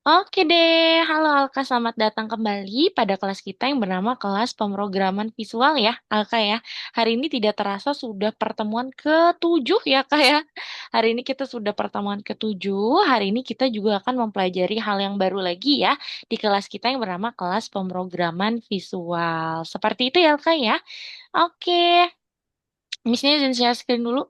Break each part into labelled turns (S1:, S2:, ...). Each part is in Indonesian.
S1: Oke deh, halo Alka, selamat datang kembali pada kelas kita yang bernama kelas pemrograman visual ya, Alka ya. Hari ini tidak terasa sudah pertemuan ketujuh ya, Kak ya. Hari ini kita sudah pertemuan ketujuh, hari ini kita juga akan mempelajari hal yang baru lagi ya, di kelas kita yang bernama kelas pemrograman visual. Seperti itu ya, Kak ya. Oke, Missnya izin share screen dulu.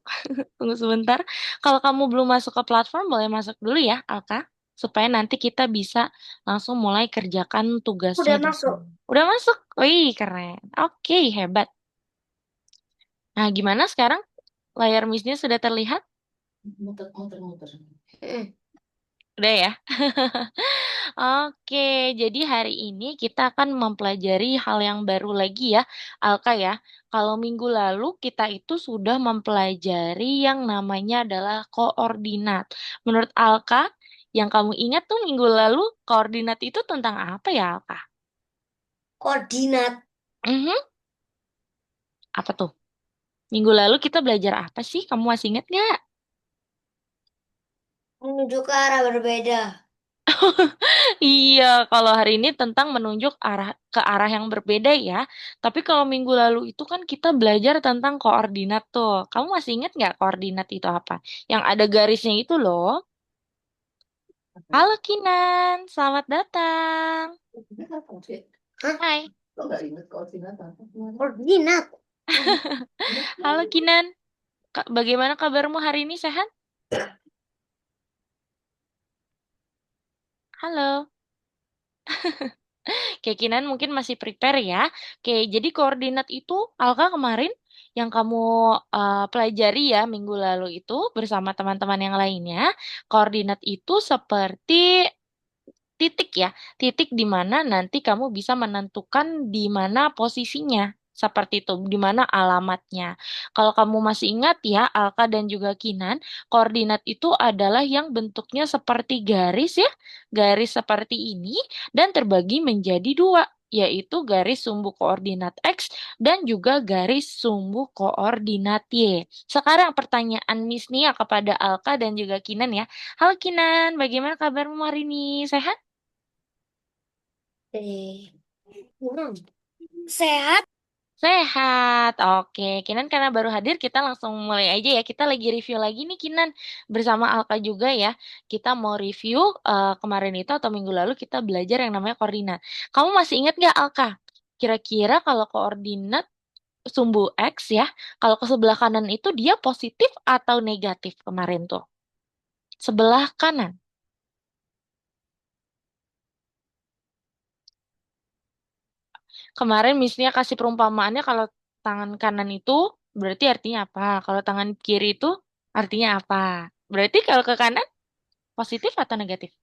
S1: Tunggu sebentar. Kalau kamu belum masuk ke platform, boleh masuk dulu ya, Alka. Supaya nanti kita bisa langsung mulai kerjakan tugasnya
S2: Udah
S1: di
S2: masuk.
S1: sini. Udah masuk? Wih, keren. Oke, hebat. Nah, gimana sekarang? Layar Missnya sudah terlihat?
S2: Muter, muter, muter. Mm.
S1: Udah ya? Oke, jadi hari ini kita akan mempelajari hal yang baru lagi ya, Alka ya. Kalau minggu lalu kita itu sudah mempelajari yang namanya adalah koordinat. Menurut Alka, yang kamu ingat tuh minggu lalu koordinat itu tentang apa ya, Alka?
S2: Koordinat
S1: Mhm, apa tuh? Minggu lalu kita belajar apa sih? Kamu masih ingat nggak?
S2: menuju ke arah berbeda.
S1: Iya, kalau hari ini tentang menunjuk arah ke arah yang berbeda ya. Tapi kalau minggu lalu itu kan kita belajar tentang koordinat tuh. Kamu masih ingat nggak koordinat itu apa? Yang ada garisnya itu loh. Halo Kinan, selamat datang.
S2: Hah?
S1: Hai.
S2: Lo nggak ingat koordinat apa? Koordinat.
S1: Halo Kinan, bagaimana kabarmu hari ini sehat? Halo. Kayak Kinan mungkin masih prepare ya. Oke, jadi koordinat itu Alka kemarin yang kamu pelajari ya minggu lalu itu bersama teman-teman yang lainnya. Koordinat itu seperti titik ya, titik di mana nanti kamu bisa menentukan di mana posisinya. Seperti itu, di mana alamatnya. Kalau kamu masih ingat ya, Alka dan juga Kinan, koordinat itu adalah yang bentuknya seperti garis ya, garis seperti ini, dan terbagi menjadi dua, yaitu garis sumbu koordinat X dan juga garis sumbu koordinat Y. Sekarang pertanyaan Miss Nia kepada Alka dan juga Kinan ya. Halo Kinan, bagaimana kabarmu hari ini? Sehat?
S2: Eh, Sehat.
S1: Sehat. Oke, Kinan karena baru hadir kita langsung mulai aja ya. Kita lagi review lagi nih Kinan bersama Alka juga ya. Kita mau review kemarin itu atau minggu lalu kita belajar yang namanya koordinat. Kamu masih ingat nggak Alka? Kira-kira kalau koordinat sumbu X ya, kalau ke sebelah kanan itu dia positif atau negatif kemarin tuh? Sebelah kanan. Kemarin misalnya kasih perumpamaannya kalau tangan kanan itu berarti artinya apa? Kalau tangan kiri itu artinya apa? Berarti kalau ke kanan positif atau negatif?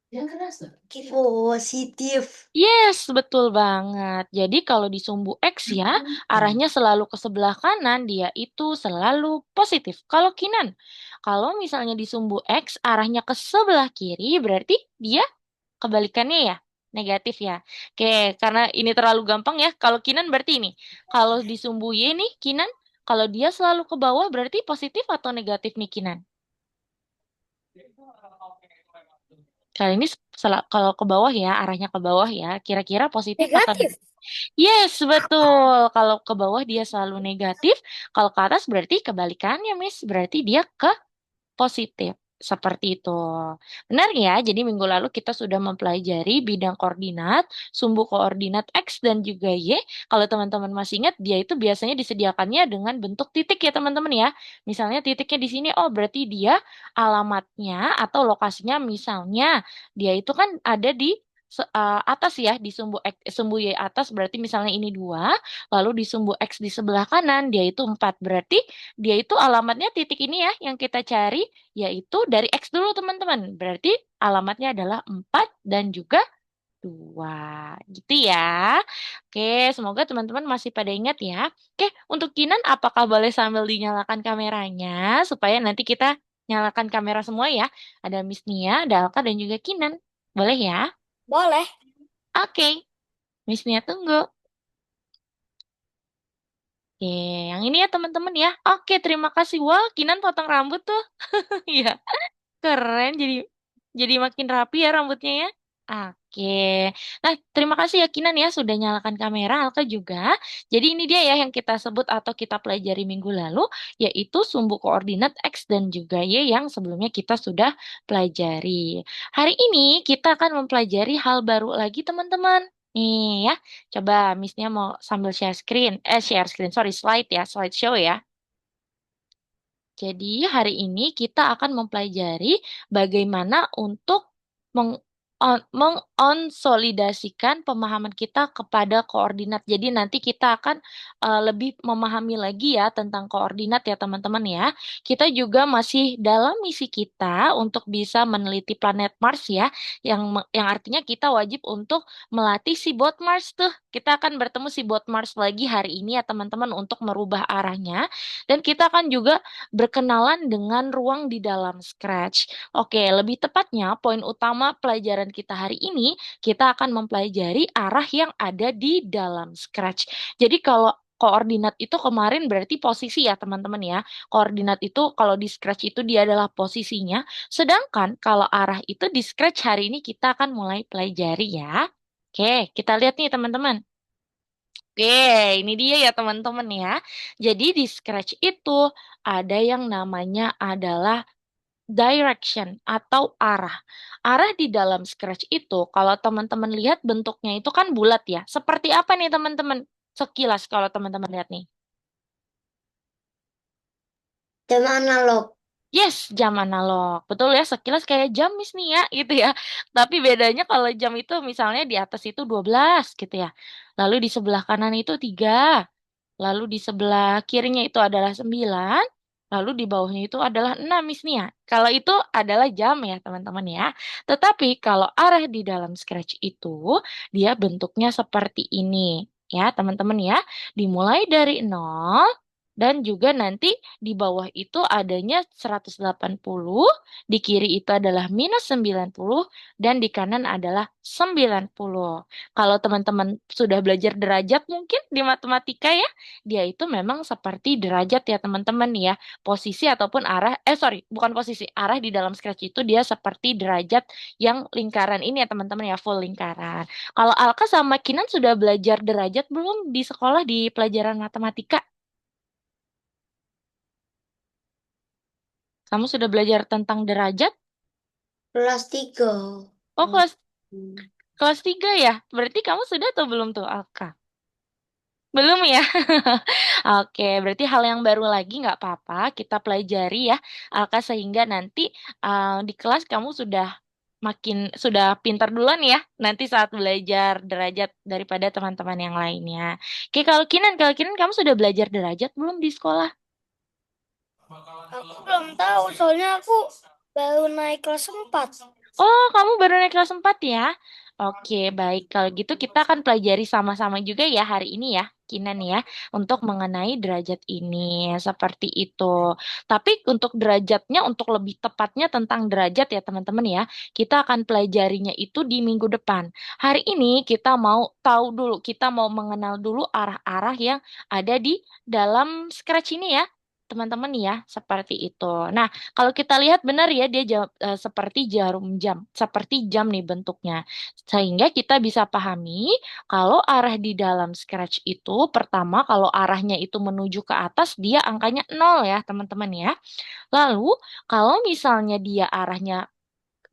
S2: Yang keras tuh. Positif.
S1: Yes, betul banget. Jadi kalau di sumbu X ya, arahnya selalu ke sebelah kanan, dia itu selalu positif. Kalau kinan, kalau misalnya di sumbu X arahnya ke sebelah kiri, berarti dia kebalikannya ya, negatif ya. Oke, karena ini terlalu gampang ya. Kalau Kinan berarti ini. Kalau di sumbu Y nih, Kinan, kalau dia selalu ke bawah berarti positif atau negatif nih Kinan? Kali ini kalau ke bawah ya, arahnya ke bawah ya, kira-kira positif atau
S2: Negatif.
S1: negatif? Yes, betul. Kalau ke bawah dia selalu negatif, kalau ke atas berarti kebalikannya, Miss. Berarti dia ke positif. Seperti itu. Benar ya? Jadi minggu lalu kita sudah mempelajari bidang koordinat, sumbu koordinat X dan juga Y. Kalau teman-teman masih ingat, dia itu biasanya disediakannya dengan bentuk titik ya teman-teman ya. Misalnya titiknya di sini, oh berarti dia alamatnya atau lokasinya misalnya dia itu kan ada di atas ya, di sumbu Y atas berarti misalnya ini 2, lalu di sumbu X di sebelah kanan dia itu 4. Berarti dia itu alamatnya titik ini ya yang kita cari yaitu dari X dulu teman-teman. Berarti alamatnya adalah 4 dan juga 2. Gitu ya. Oke, semoga teman-teman masih pada ingat ya. Oke, untuk Kinan apakah boleh sambil dinyalakan kameranya supaya nanti kita nyalakan kamera semua ya. Ada Miss Nia, ada Alka dan juga Kinan. Boleh ya?
S2: Boleh.
S1: Oke, Miss Nia tunggu. Oke, yang ini ya teman-teman ya. Oke, terima kasih. Wah, Kinan potong rambut tuh. Iya, keren jadi. Jadi makin rapi ya rambutnya ya. Oke. Nah, terima kasih ya Kinan ya sudah nyalakan kamera. Alka juga. Jadi ini dia ya yang kita sebut atau kita pelajari minggu lalu, yaitu sumbu koordinat X dan juga Y yang sebelumnya kita sudah pelajari. Hari ini kita akan mempelajari hal baru lagi teman-teman. Nih ya, coba Missnya mau sambil share screen, sorry, slide ya, slideshow ya. Jadi hari ini kita akan mempelajari bagaimana untuk meng mengonsolidasikan pemahaman kita kepada koordinat. Jadi nanti kita akan lebih memahami lagi ya tentang koordinat ya teman-teman ya. Kita juga masih dalam misi kita untuk bisa meneliti planet Mars ya, yang artinya kita wajib untuk melatih si bot Mars tuh. Kita akan bertemu si bot Mars lagi hari ini ya teman-teman untuk merubah arahnya. Dan kita akan juga berkenalan dengan ruang di dalam Scratch. Oke, lebih tepatnya poin utama pelajaran kita hari ini, kita akan mempelajari arah yang ada di dalam Scratch. Jadi kalau koordinat itu kemarin berarti posisi ya teman-teman ya. Koordinat itu kalau di Scratch itu dia adalah posisinya. Sedangkan kalau arah itu di Scratch hari ini kita akan mulai pelajari ya. Oke, kita lihat nih teman-teman. Oke, ini dia ya teman-teman ya. Jadi di Scratch itu ada yang namanya adalah direction atau arah. Arah di dalam Scratch itu kalau teman-teman lihat bentuknya itu kan bulat ya. Seperti apa nih teman-teman? Sekilas kalau teman-teman lihat nih.
S2: Jam analog.
S1: Yes, jam analog. Betul ya, sekilas kayak jam Miss nih ya, gitu ya. Tapi bedanya kalau jam itu misalnya di atas itu 12 gitu ya. Lalu di sebelah kanan itu 3. Lalu di sebelah kirinya itu adalah 9. Lalu di bawahnya itu adalah 6, Miss Nia. Kalau itu adalah jam ya, teman-teman ya. Tetapi kalau arah di dalam Scratch itu, dia bentuknya seperti ini. Ya, teman-teman ya. Dimulai dari 0, dan juga nanti di bawah itu adanya 180, di kiri itu adalah minus 90, dan di kanan adalah 90. Kalau teman-teman sudah belajar derajat mungkin di matematika ya, dia itu memang seperti derajat ya teman-teman ya. Posisi ataupun arah, sorry, bukan posisi, arah di dalam Scratch itu dia seperti derajat yang lingkaran ini ya teman-teman ya, full lingkaran. Kalau Alka sama Kinan sudah belajar derajat belum di sekolah di pelajaran matematika? Kamu sudah belajar tentang derajat?
S2: Kelas 3.
S1: Oh, kelas 3 ya? Berarti kamu sudah atau belum tuh, Alka? Belum ya? Oke, berarti hal yang baru lagi nggak apa-apa. Kita pelajari ya, Alka, sehingga nanti di kelas kamu sudah pintar duluan ya. Nanti saat belajar derajat daripada teman-teman yang lainnya. Oke, kalau Kinan kamu sudah belajar derajat belum di sekolah?
S2: Aku belum tahu, soalnya aku baru naik kelas 4.
S1: Oh, kamu baru naik kelas 4 ya? Oke, baik. Kalau gitu kita akan pelajari sama-sama juga ya hari ini ya, Kinan ya, untuk mengenai derajat ini. Seperti itu. Tapi untuk derajatnya, untuk lebih tepatnya tentang derajat ya teman-teman ya, kita akan pelajarinya itu di minggu depan. Hari ini kita mau tahu dulu, kita mau mengenal dulu arah-arah yang ada di dalam Scratch ini ya. Teman-teman ya, seperti itu. Nah, kalau kita lihat benar ya dia seperti jarum jam, seperti jam nih bentuknya. Sehingga kita bisa pahami kalau arah di dalam Scratch itu pertama kalau arahnya itu menuju ke atas dia angkanya 0 ya, teman-teman ya. Lalu kalau misalnya dia arahnya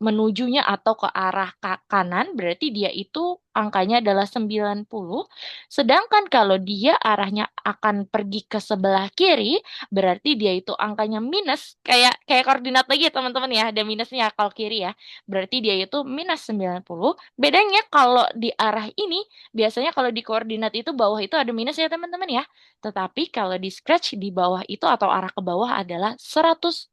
S1: menujunya atau ke arah kanan berarti dia itu angkanya adalah 90. Sedangkan kalau dia arahnya akan pergi ke sebelah kiri berarti dia itu angkanya minus, kayak koordinat lagi ya teman-teman ya, ada minusnya kalau kiri ya. Berarti dia itu minus 90. Bedanya kalau di arah ini biasanya kalau di koordinat itu bawah itu ada minus ya teman-teman ya. Tetapi kalau di Scratch di bawah itu atau arah ke bawah adalah 180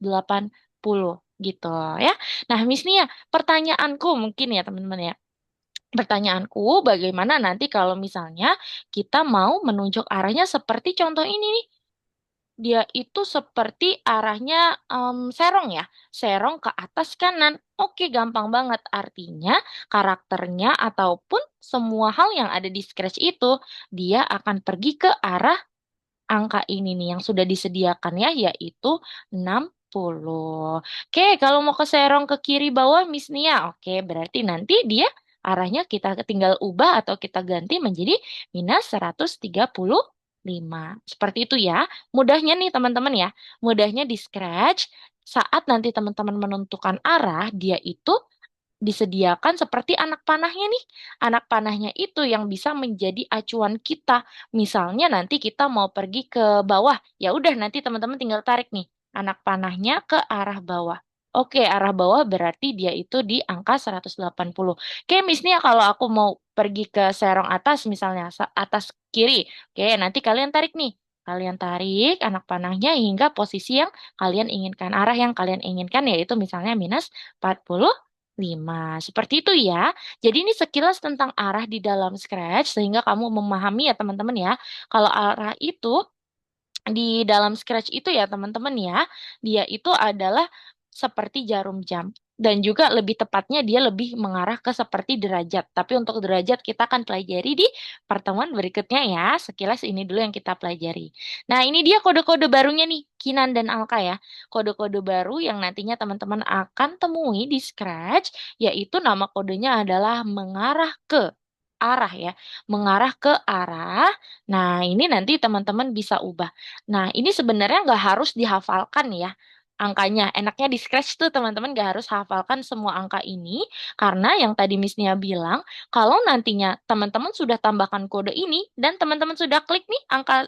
S1: gitu ya. Nah, Miss Nia, pertanyaanku mungkin ya teman-teman ya. Pertanyaanku, bagaimana nanti kalau misalnya kita mau menunjuk arahnya seperti contoh ini nih. Dia itu seperti arahnya serong ya. Serong ke atas kanan. Oke, gampang banget. Artinya karakternya ataupun semua hal yang ada di Scratch itu, dia akan pergi ke arah angka ini nih yang sudah disediakan ya, yaitu 60. Oke, kalau mau ke Serong ke kiri bawah Miss Nia. Oke, berarti nanti dia arahnya kita tinggal ubah atau kita ganti menjadi minus 135. Seperti itu ya. Mudahnya nih teman-teman ya. Mudahnya di Scratch saat nanti teman-teman menentukan arah, dia itu disediakan seperti anak panahnya nih. Anak panahnya itu yang bisa menjadi acuan kita. Misalnya nanti kita mau pergi ke bawah, ya udah nanti teman-teman tinggal tarik nih anak panahnya ke arah bawah. Oke, arah bawah berarti dia itu di angka 180. Oke, misalnya kalau aku mau pergi ke serong atas misalnya, atas kiri. Oke, nanti kalian tarik nih. Kalian tarik anak panahnya hingga posisi yang kalian inginkan. Arah yang kalian inginkan yaitu misalnya minus 45. Seperti itu ya. Jadi ini sekilas tentang arah di dalam Scratch sehingga kamu memahami ya teman-teman ya. Kalau arah itu di dalam Scratch itu ya teman-teman ya, dia itu adalah seperti jarum jam. Dan juga lebih tepatnya dia lebih mengarah ke seperti derajat. Tapi untuk derajat kita akan pelajari di pertemuan berikutnya ya. Sekilas ini dulu yang kita pelajari. Nah ini dia kode-kode barunya nih, Kinan dan Alka ya. Kode-kode baru yang nantinya teman-teman akan temui di Scratch, yaitu nama kodenya adalah mengarah ke arah ya. Mengarah ke arah. Nah ini nanti teman-teman bisa ubah. Nah, ini sebenarnya nggak harus dihafalkan ya angkanya. Enaknya di Scratch tuh teman-teman nggak harus hafalkan semua angka ini, karena yang tadi Miss Nia bilang, kalau nantinya teman-teman sudah tambahkan kode ini, dan teman-teman sudah klik nih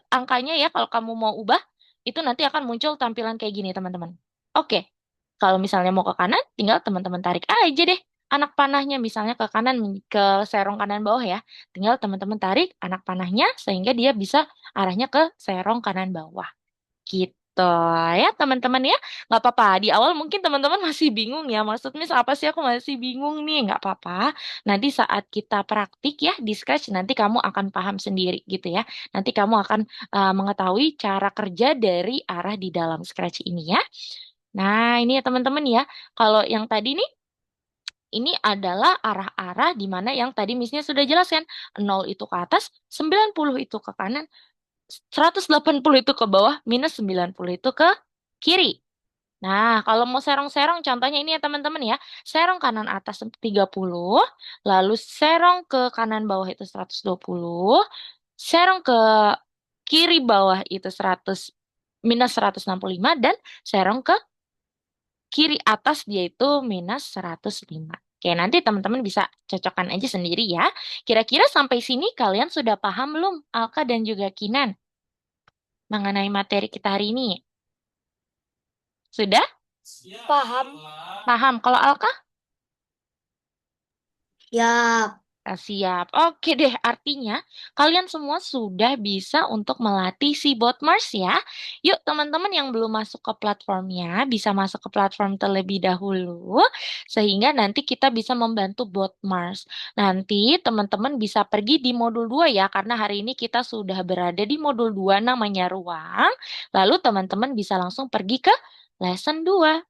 S1: angkanya ya, kalau kamu mau ubah, itu nanti akan muncul tampilan kayak gini teman-teman. Oke, kalau misalnya mau ke kanan, tinggal teman-teman tarik aja deh anak panahnya misalnya ke kanan, ke serong kanan bawah ya. Tinggal teman-teman tarik anak panahnya sehingga dia bisa arahnya ke serong kanan bawah. Gitu ya teman-teman ya. Nggak apa-apa. Di awal mungkin teman-teman masih bingung ya. Maksudnya apa sih aku masih bingung nih. Nggak apa-apa. Nanti saat kita praktik ya di Scratch nanti kamu akan paham sendiri gitu ya. Nanti kamu akan mengetahui cara kerja dari arah di dalam Scratch ini ya. Nah ini ya teman-teman ya. Kalau yang tadi nih ini adalah arah-arah di mana yang tadi Missnya sudah jelaskan. 0 itu ke atas, 90 itu ke kanan, 180 itu ke bawah, minus 90 itu ke kiri. Nah, kalau mau serong-serong, contohnya ini ya teman-teman ya. Serong kanan atas 30, lalu serong ke kanan bawah itu 120, serong ke kiri bawah itu 100, minus 165, dan serong ke kiri atas dia itu minus 105. Oke, nanti teman-teman bisa cocokkan aja sendiri ya. Kira-kira sampai sini kalian sudah paham belum, Alka dan juga Kinan, mengenai materi kita hari ini? Sudah?
S2: Paham?
S1: Paham. Kalau Alka?
S2: Ya,
S1: Siap. Oke deh, artinya kalian semua sudah bisa untuk melatih si Botmars ya. Yuk teman-teman yang belum masuk ke platformnya, bisa masuk ke platform terlebih dahulu, sehingga nanti kita bisa membantu Botmars. Nanti teman-teman bisa pergi di modul 2 ya, karena hari ini kita sudah berada di modul 2 namanya ruang. Lalu teman-teman bisa langsung pergi ke lesson 2.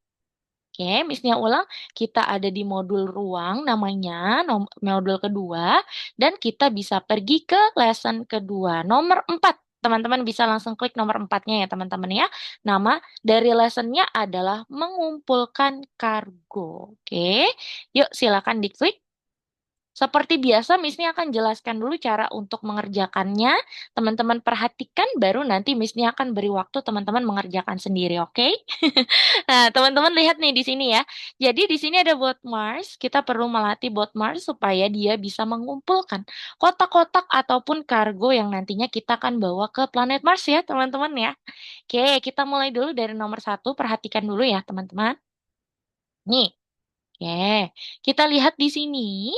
S1: Oke, Missnya ulang, kita ada di modul ruang namanya, modul kedua, dan kita bisa pergi ke lesson kedua, nomor 4. Teman-teman bisa langsung klik nomor 4-nya ya teman-teman ya. Nama dari lessonnya adalah mengumpulkan kargo. Oke, yuk silakan diklik. Seperti biasa, Miss ini akan jelaskan dulu cara untuk mengerjakannya. Teman-teman perhatikan, baru nanti Miss ini akan beri waktu teman-teman mengerjakan sendiri, oke? Nah, teman-teman lihat nih di sini ya. Jadi di sini ada bot Mars. Kita perlu melatih bot Mars supaya dia bisa mengumpulkan kotak-kotak ataupun kargo yang nantinya kita akan bawa ke planet Mars ya, teman-teman ya. Oke, kita mulai dulu dari nomor 1. Perhatikan dulu ya, teman-teman. Nih, oke. Kita lihat di sini.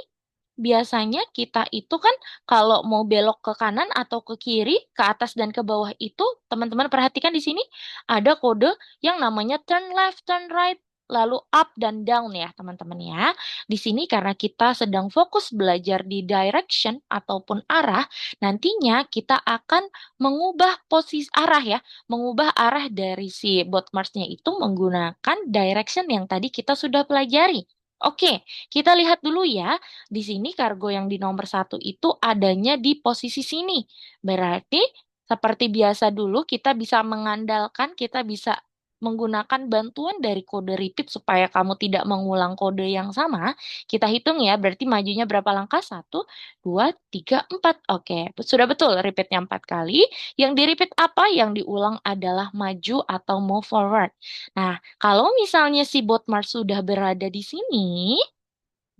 S1: Biasanya kita itu kan kalau mau belok ke kanan atau ke kiri, ke atas dan ke bawah itu, teman-teman perhatikan di sini ada kode yang namanya turn left, turn right, lalu up dan down ya, teman-teman ya. Di sini karena kita sedang fokus belajar di direction ataupun arah, nantinya kita akan mengubah posisi arah ya, mengubah arah dari si boatmarksnya itu menggunakan direction yang tadi kita sudah pelajari. Oke, kita lihat dulu ya. Di sini kargo yang di nomor 1 itu adanya di posisi sini. Berarti seperti biasa dulu kita bisa mengandalkan, kita bisa menggunakan bantuan dari kode repeat supaya kamu tidak mengulang kode yang sama, kita hitung ya, berarti majunya berapa langkah? Satu, dua, tiga, empat. Oke, sudah betul repeatnya 4 kali. Yang di repeat apa? Yang diulang adalah maju atau move forward. Nah, kalau misalnya si Botmar sudah berada di sini,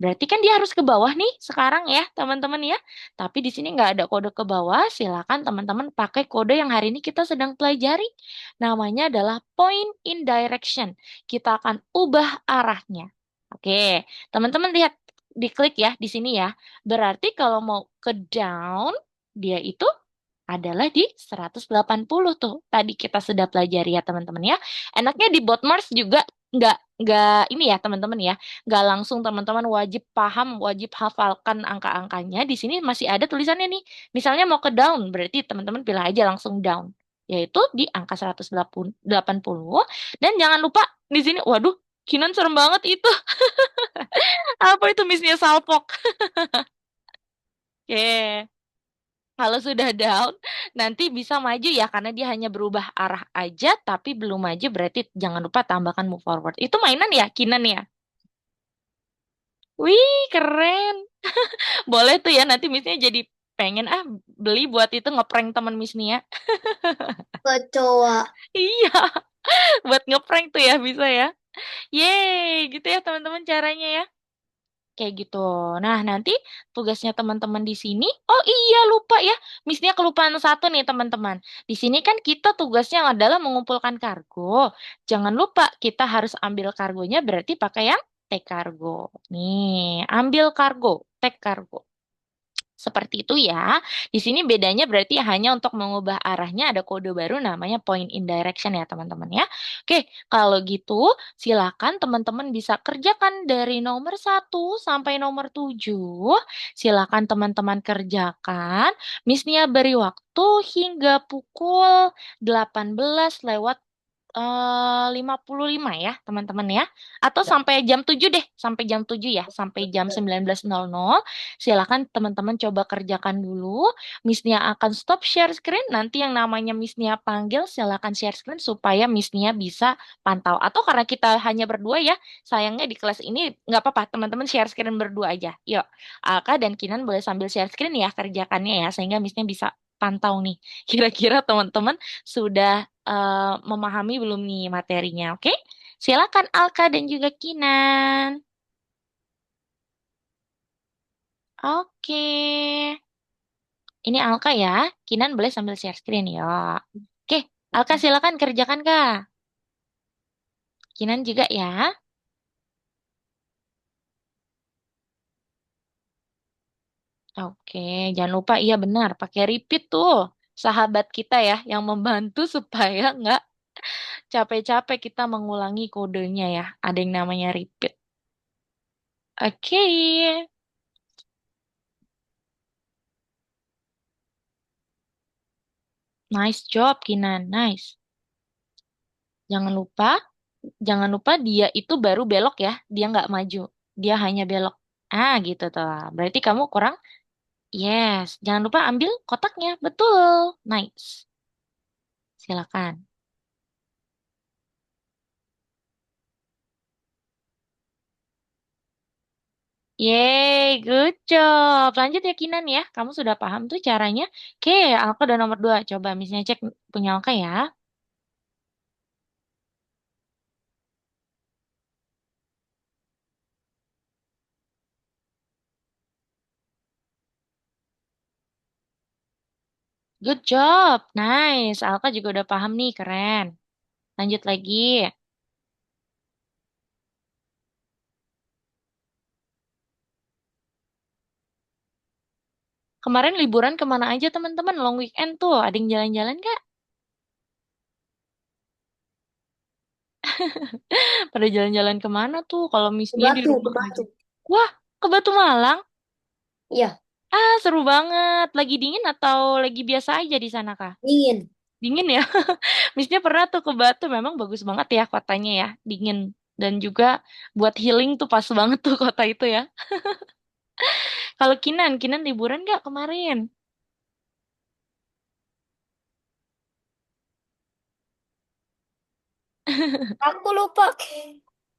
S1: berarti kan dia harus ke bawah nih sekarang ya, teman-teman ya. Tapi di sini nggak ada kode ke bawah. Silakan teman-teman pakai kode yang hari ini kita sedang pelajari. Namanya adalah point in direction. Kita akan ubah arahnya. Oke, teman-teman lihat diklik ya di sini ya. Berarti kalau mau ke down, dia itu adalah di 180 tuh. Tadi kita sudah pelajari ya teman-teman ya. Enaknya di Botmars juga nggak ini ya teman-teman ya. Nggak langsung teman-teman wajib paham, wajib hafalkan angka-angkanya. Di sini masih ada tulisannya nih. Misalnya mau ke down, berarti teman-teman pilih aja langsung down. Yaitu di angka 180. Dan jangan lupa di sini, waduh, Kinan serem banget itu. Apa itu Missnya Salpok? Oke. Kalau sudah down, nanti bisa maju ya, karena dia hanya berubah arah aja, tapi belum maju, berarti jangan lupa tambahkan move forward. Itu mainan ya, Kinan ya? Wih, keren. Boleh tuh ya, nanti Missnya jadi pengen beli buat itu ngeprank teman Miss Nia.
S2: Kecoa.
S1: Iya, buat ngeprank tuh ya, bisa ya. Yeay, gitu ya teman-teman caranya ya. Kayak gitu. Nah, nanti tugasnya teman-teman di sini. Oh iya, lupa ya. Missnya kelupaan satu nih, teman-teman. Di sini kan kita tugasnya adalah mengumpulkan kargo. Jangan lupa, kita harus ambil kargonya berarti pakai yang take kargo. Nih, ambil kargo, take kargo. Seperti itu ya. Di sini bedanya berarti hanya untuk mengubah arahnya ada kode baru namanya point in direction ya teman-teman ya. Oke, kalau gitu silakan teman-teman bisa kerjakan dari nomor 1 sampai nomor 7. Silakan teman-teman kerjakan. Miss Nia beri waktu hingga pukul 18 lewat 55 ya, teman-teman ya. Atau
S2: Ya.
S1: sampai jam 7 deh, sampai jam 7 ya, sampai jam 19.00. Silakan teman-teman coba kerjakan dulu. Miss Nia akan stop share screen. Nanti yang namanya Miss Nia panggil, silakan share screen supaya Miss Nia bisa pantau. Atau karena kita hanya berdua ya, sayangnya di kelas ini nggak apa-apa, teman-teman share screen berdua aja. Yuk, Alka dan Kinan boleh sambil share screen ya kerjakannya ya, sehingga Miss Nia bisa pantau nih. Kira-kira teman-teman sudah memahami belum nih materinya, oke? Silakan Alka dan juga Kinan. Oke. Ini Alka ya. Kinan boleh sambil share screen ya. Oke, Alka silakan kerjakan Kak. Kinan juga ya. Oke, jangan lupa iya benar pakai repeat tuh. Sahabat kita ya yang membantu supaya nggak capek-capek kita mengulangi kodenya ya. Ada yang namanya repeat. Oke. Nice job, Kinan. Nice. Jangan lupa, jangan lupa dia itu baru belok ya. Dia nggak maju. Dia hanya belok. Gitu tuh. Berarti kamu kurang. Yes. Jangan lupa ambil kotaknya. Betul. Nice. Silakan. Yeay, good job. Lanjut ya Kinan ya. Kamu sudah paham tuh caranya. Oke, Alka udah nomor 2. Coba misalnya cek punya Alka ya. Good job. Nice. Alka juga udah paham nih. Keren. Lanjut lagi. Kemarin liburan kemana aja teman-teman? Long weekend tuh. Ada yang jalan-jalan nggak? Pada jalan-jalan kemana tuh? Kalau
S2: Ke
S1: misalnya di
S2: Batu, ke
S1: rumah aja.
S2: Batu.
S1: Wah, ke Batu Malang?
S2: Iya,
S1: Seru banget. Lagi dingin atau lagi biasa aja di sana, Kak?
S2: dingin.
S1: Dingin ya? Misalnya pernah tuh ke Batu, memang bagus banget ya kotanya ya. Dingin. Dan juga buat healing tuh pas banget tuh kota itu ya. Kalau Kinan liburan nggak kemarin?
S2: Aku lupa.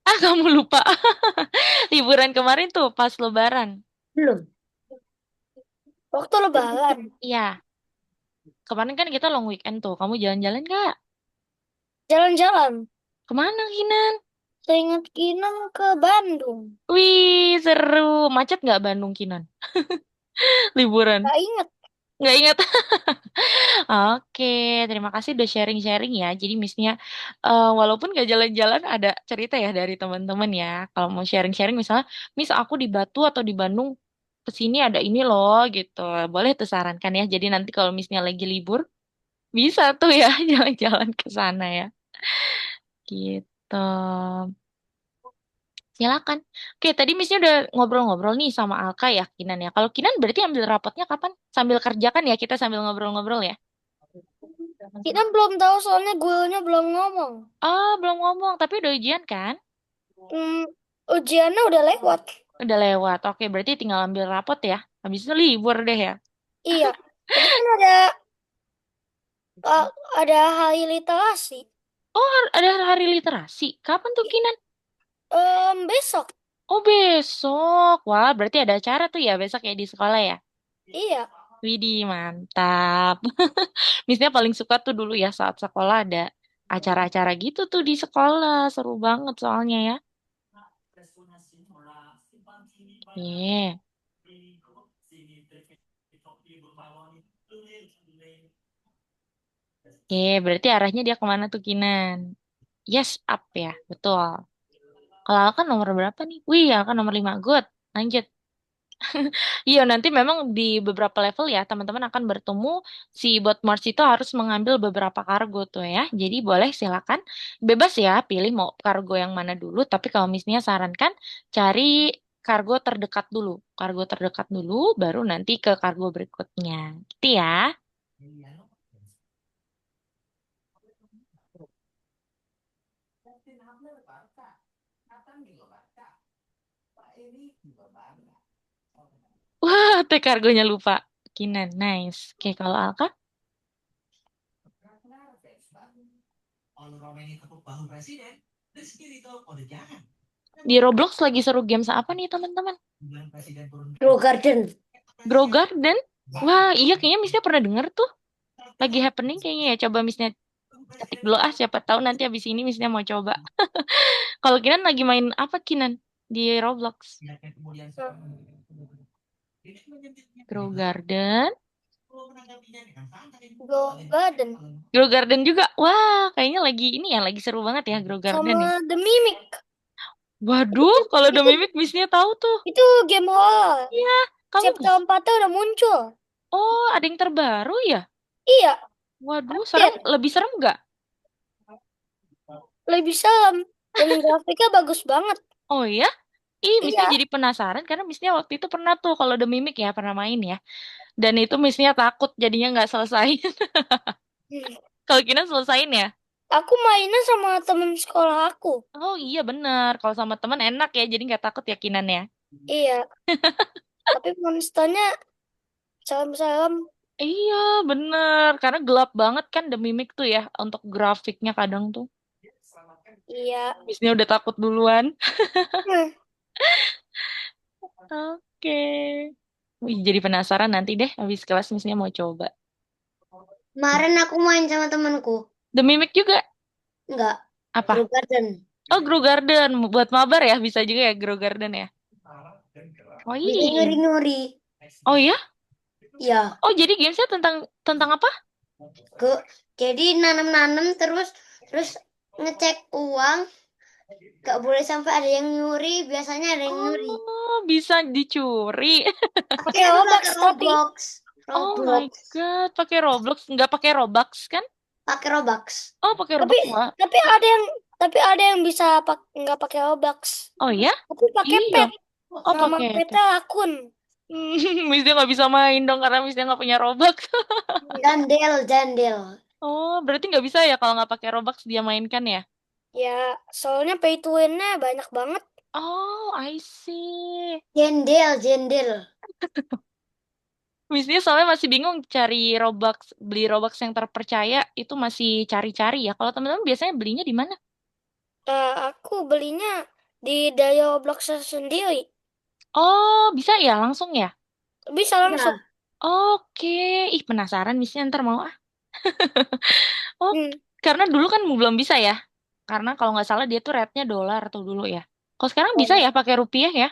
S1: Ah, kamu lupa. Liburan kemarin tuh pas Lebaran.
S2: Belum. Waktu Lebaran.
S1: Iya, kemarin kan kita long weekend tuh. Kamu jalan-jalan nggak?
S2: Jalan-jalan.
S1: Kemana, Kinan?
S2: Seingat Kinang ke Bandung.
S1: Wih, seru. Macet nggak Bandung, Kinan? Liburan.
S2: Gak inget.
S1: Nggak ingat. Oke, terima kasih udah sharing-sharing ya. Jadi misalnya, walaupun nggak jalan-jalan, ada cerita ya dari teman-teman ya. Kalau mau sharing-sharing misalnya, Miss aku di Batu atau di Bandung, kesini ada ini loh gitu. Boleh tuh sarankan ya. Jadi nanti kalau misalnya lagi libur, bisa tuh ya jalan-jalan ke sana ya. Gitu. Silakan. Oke, tadi Missnya udah ngobrol-ngobrol nih sama Alka ya, Kinan ya. Kalau Kinan berarti ambil rapotnya kapan? Sambil kerjakan ya, kita sambil ngobrol-ngobrol ya.
S2: Kinang belum tahu soalnya gurunya belum ngomong.
S1: Oh, belum ngomong, tapi udah ujian kan?
S2: Hmm, ujiannya udah lewat.
S1: Udah lewat. Oke, berarti tinggal ambil rapot ya. Habis itu libur deh ya.
S2: Iya. Tapi kan uh, ada hari literasi.
S1: Oh, ada hari literasi. Kapan tuh, Kinan?
S2: Besok.
S1: Oh, besok. Wah, berarti ada acara tuh ya besok ya di sekolah ya.
S2: Iya.
S1: Widih, mantap. Misalnya paling suka tuh dulu ya saat sekolah ada acara-acara gitu tuh di sekolah. Seru banget soalnya ya. Iya. Oke, berarti arahnya dia kemana tuh Kinan? Yes, up ya. Betul. Kalau kan nomor berapa nih? Wih, kan nomor 5. Good. Lanjut. Iya, nanti memang di beberapa level ya, teman-teman akan bertemu si bot Mars itu harus mengambil beberapa kargo tuh ya. Jadi boleh silakan bebas ya pilih mau kargo yang mana dulu, tapi kalau misalnya sarankan cari kargo terdekat dulu. Kargo terdekat dulu baru nanti ke kargo berikutnya. Gitu ya. Wah, teh kargonya lupa. Kinan, nice. Oke, kalau Alka di Roblox lagi seru games apa nih teman-teman?
S2: Grow Garden.
S1: Grow Garden? Wah, iya kayaknya Miss-nya pernah denger tuh. Lagi happening kayaknya ya. Coba Miss-nya ketik dulu ah, siapa tahu nanti habis ini Miss-nya mau coba. Kalau Kinan lagi main apa Kinan di Roblox? Grow Garden.
S2: Grow Garden.
S1: Grow Garden juga. Wah, kayaknya lagi ini ya, lagi seru banget ya Grow Garden ya.
S2: Sama The Mimic.
S1: Waduh, kalau The
S2: Itu
S1: Mimic Miss-nya tahu tuh.
S2: itu game horror.
S1: Iya, kamu
S2: Chapter
S1: bisa.
S2: 4 udah muncul.
S1: Oh, ada yang terbaru ya?
S2: Iya,
S1: Waduh, serem.
S2: update.
S1: Lebih serem nggak?
S2: Lebih serem. Dan grafiknya bagus banget.
S1: Oh iya? Ih, Miss-nya
S2: Iya.
S1: jadi penasaran karena Miss-nya waktu itu pernah tuh kalau The Mimic ya, pernah main ya. Dan itu Miss-nya takut jadinya nggak selesai.
S2: Hmm.
S1: Kalau Kinan selesaiin ya?
S2: Aku mainnya sama temen sekolah aku.
S1: Oh iya bener. Kalau sama teman enak ya, jadi nggak takut ya Kinan ya.
S2: Iya, tapi monsternya serem-serem.
S1: Iya bener. Karena gelap banget kan The Mimic tuh ya untuk grafiknya kadang tuh.
S2: Iya.
S1: Miss-nya udah takut duluan.
S2: Hmm.
S1: Oke. Wih, jadi penasaran nanti deh habis kelas Miss-nya mau coba.
S2: Kemarin aku main sama temanku.
S1: The Mimic juga.
S2: Enggak,
S1: Apa?
S2: Grow Garden.
S1: Oh, Grow Garden. Buat mabar ya, bisa juga ya Grow Garden ya. Oh
S2: Jadi
S1: iya.
S2: nyuri-nyuri.
S1: Oh iya?
S2: Ya,
S1: Oh, jadi gamesnya tentang tentang apa?
S2: ke jadi nanam-nanam terus terus ngecek uang. Gak boleh sampai ada yang nyuri. Biasanya ada yang nyuri.
S1: Oh, bisa dicuri.
S2: Pakai Robux
S3: Pakai
S2: tapi.
S3: Roblox.
S1: Oh my
S3: Roblox.
S1: God, pakai Roblox, nggak pakai Robux kan?
S3: Pakai Robux.
S1: Oh, pakai
S2: Tapi
S1: Robux. Wah.
S2: tapi ada yang bisa nggak pakai Robux.
S1: Oh ya?
S2: Tapi pakai
S1: Iya.
S2: pet.
S1: Oh,
S2: Nama
S1: pakai itu.
S2: petnya akun.
S1: Miss dia nggak bisa main dong karena Miss dia nggak punya Robux.
S3: Jandel, jandel.
S1: Oh, berarti nggak bisa ya kalau nggak pakai Robux dia mainkan ya?
S2: Ya, soalnya pay to win-nya banyak banget.
S1: Oh, I see.
S3: Jendel, jendel.
S1: Miss dia soalnya masih bingung cari Robux, beli Robux yang terpercaya itu masih cari-cari ya. Kalau teman-teman biasanya belinya di mana?
S2: Aku belinya di Dayo Blok sendiri.
S1: Oh, bisa ya langsung ya?
S2: Bisa langsung.
S3: Ya.
S1: Oke. Ih, penasaran misalnya ntar mau ah. Oh,
S2: Hmm,
S1: karena dulu kan belum bisa ya. Karena kalau nggak salah dia tuh rate-nya dolar tuh dulu ya. Kalau sekarang bisa
S2: oh,
S1: ya pakai rupiah ya?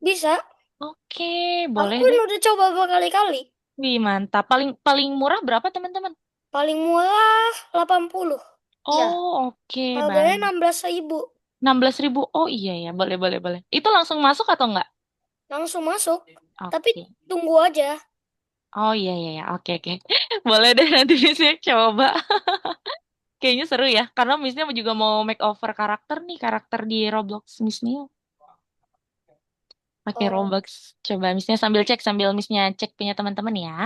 S2: bisa.
S1: Oke,
S2: Aku
S1: boleh
S2: kan
S1: deh.
S2: udah coba berkali-kali.
S1: Wih, mantap. Paling paling murah berapa teman-teman?
S2: Paling murah 80.
S3: Iya.
S1: Oh, oke,
S2: Harganya
S1: baik.
S2: 16.000.
S1: 16.000. Oh iya ya, boleh boleh boleh. Itu langsung masuk atau enggak?
S2: Langsung masuk. Tapi
S1: Oke.
S2: tunggu aja.
S1: Oh iya iya ya, oke oke. Boleh deh nanti misalnya coba. Kayaknya seru ya, karena misalnya juga mau makeover karakter nih, karakter di Roblox Miss Neo. Pakai
S2: Oh,
S1: Robux. Coba misalnya sambil misalnya cek punya teman-teman ya.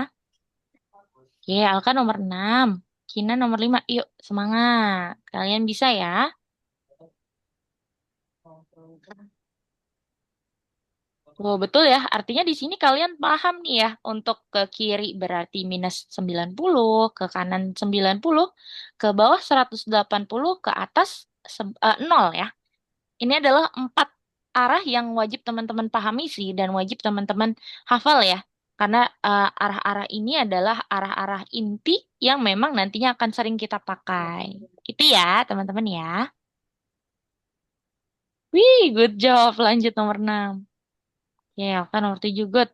S1: Oke, Alka nomor 6, Kina nomor 5. Yuk, semangat. Kalian bisa ya. Oh, betul ya. Artinya di sini kalian paham nih ya. Untuk ke kiri berarti minus 90, ke kanan 90, ke bawah 180, ke atas 0 ya. Ini adalah 4 arah yang wajib teman-teman pahami sih dan wajib teman-teman hafal ya. Karena arah-arah ini adalah arah-arah inti yang memang nantinya akan sering kita pakai. Gitu ya, teman-teman ya. Wih, good job. Lanjut nomor 6. Ya, kan nomor 7 good.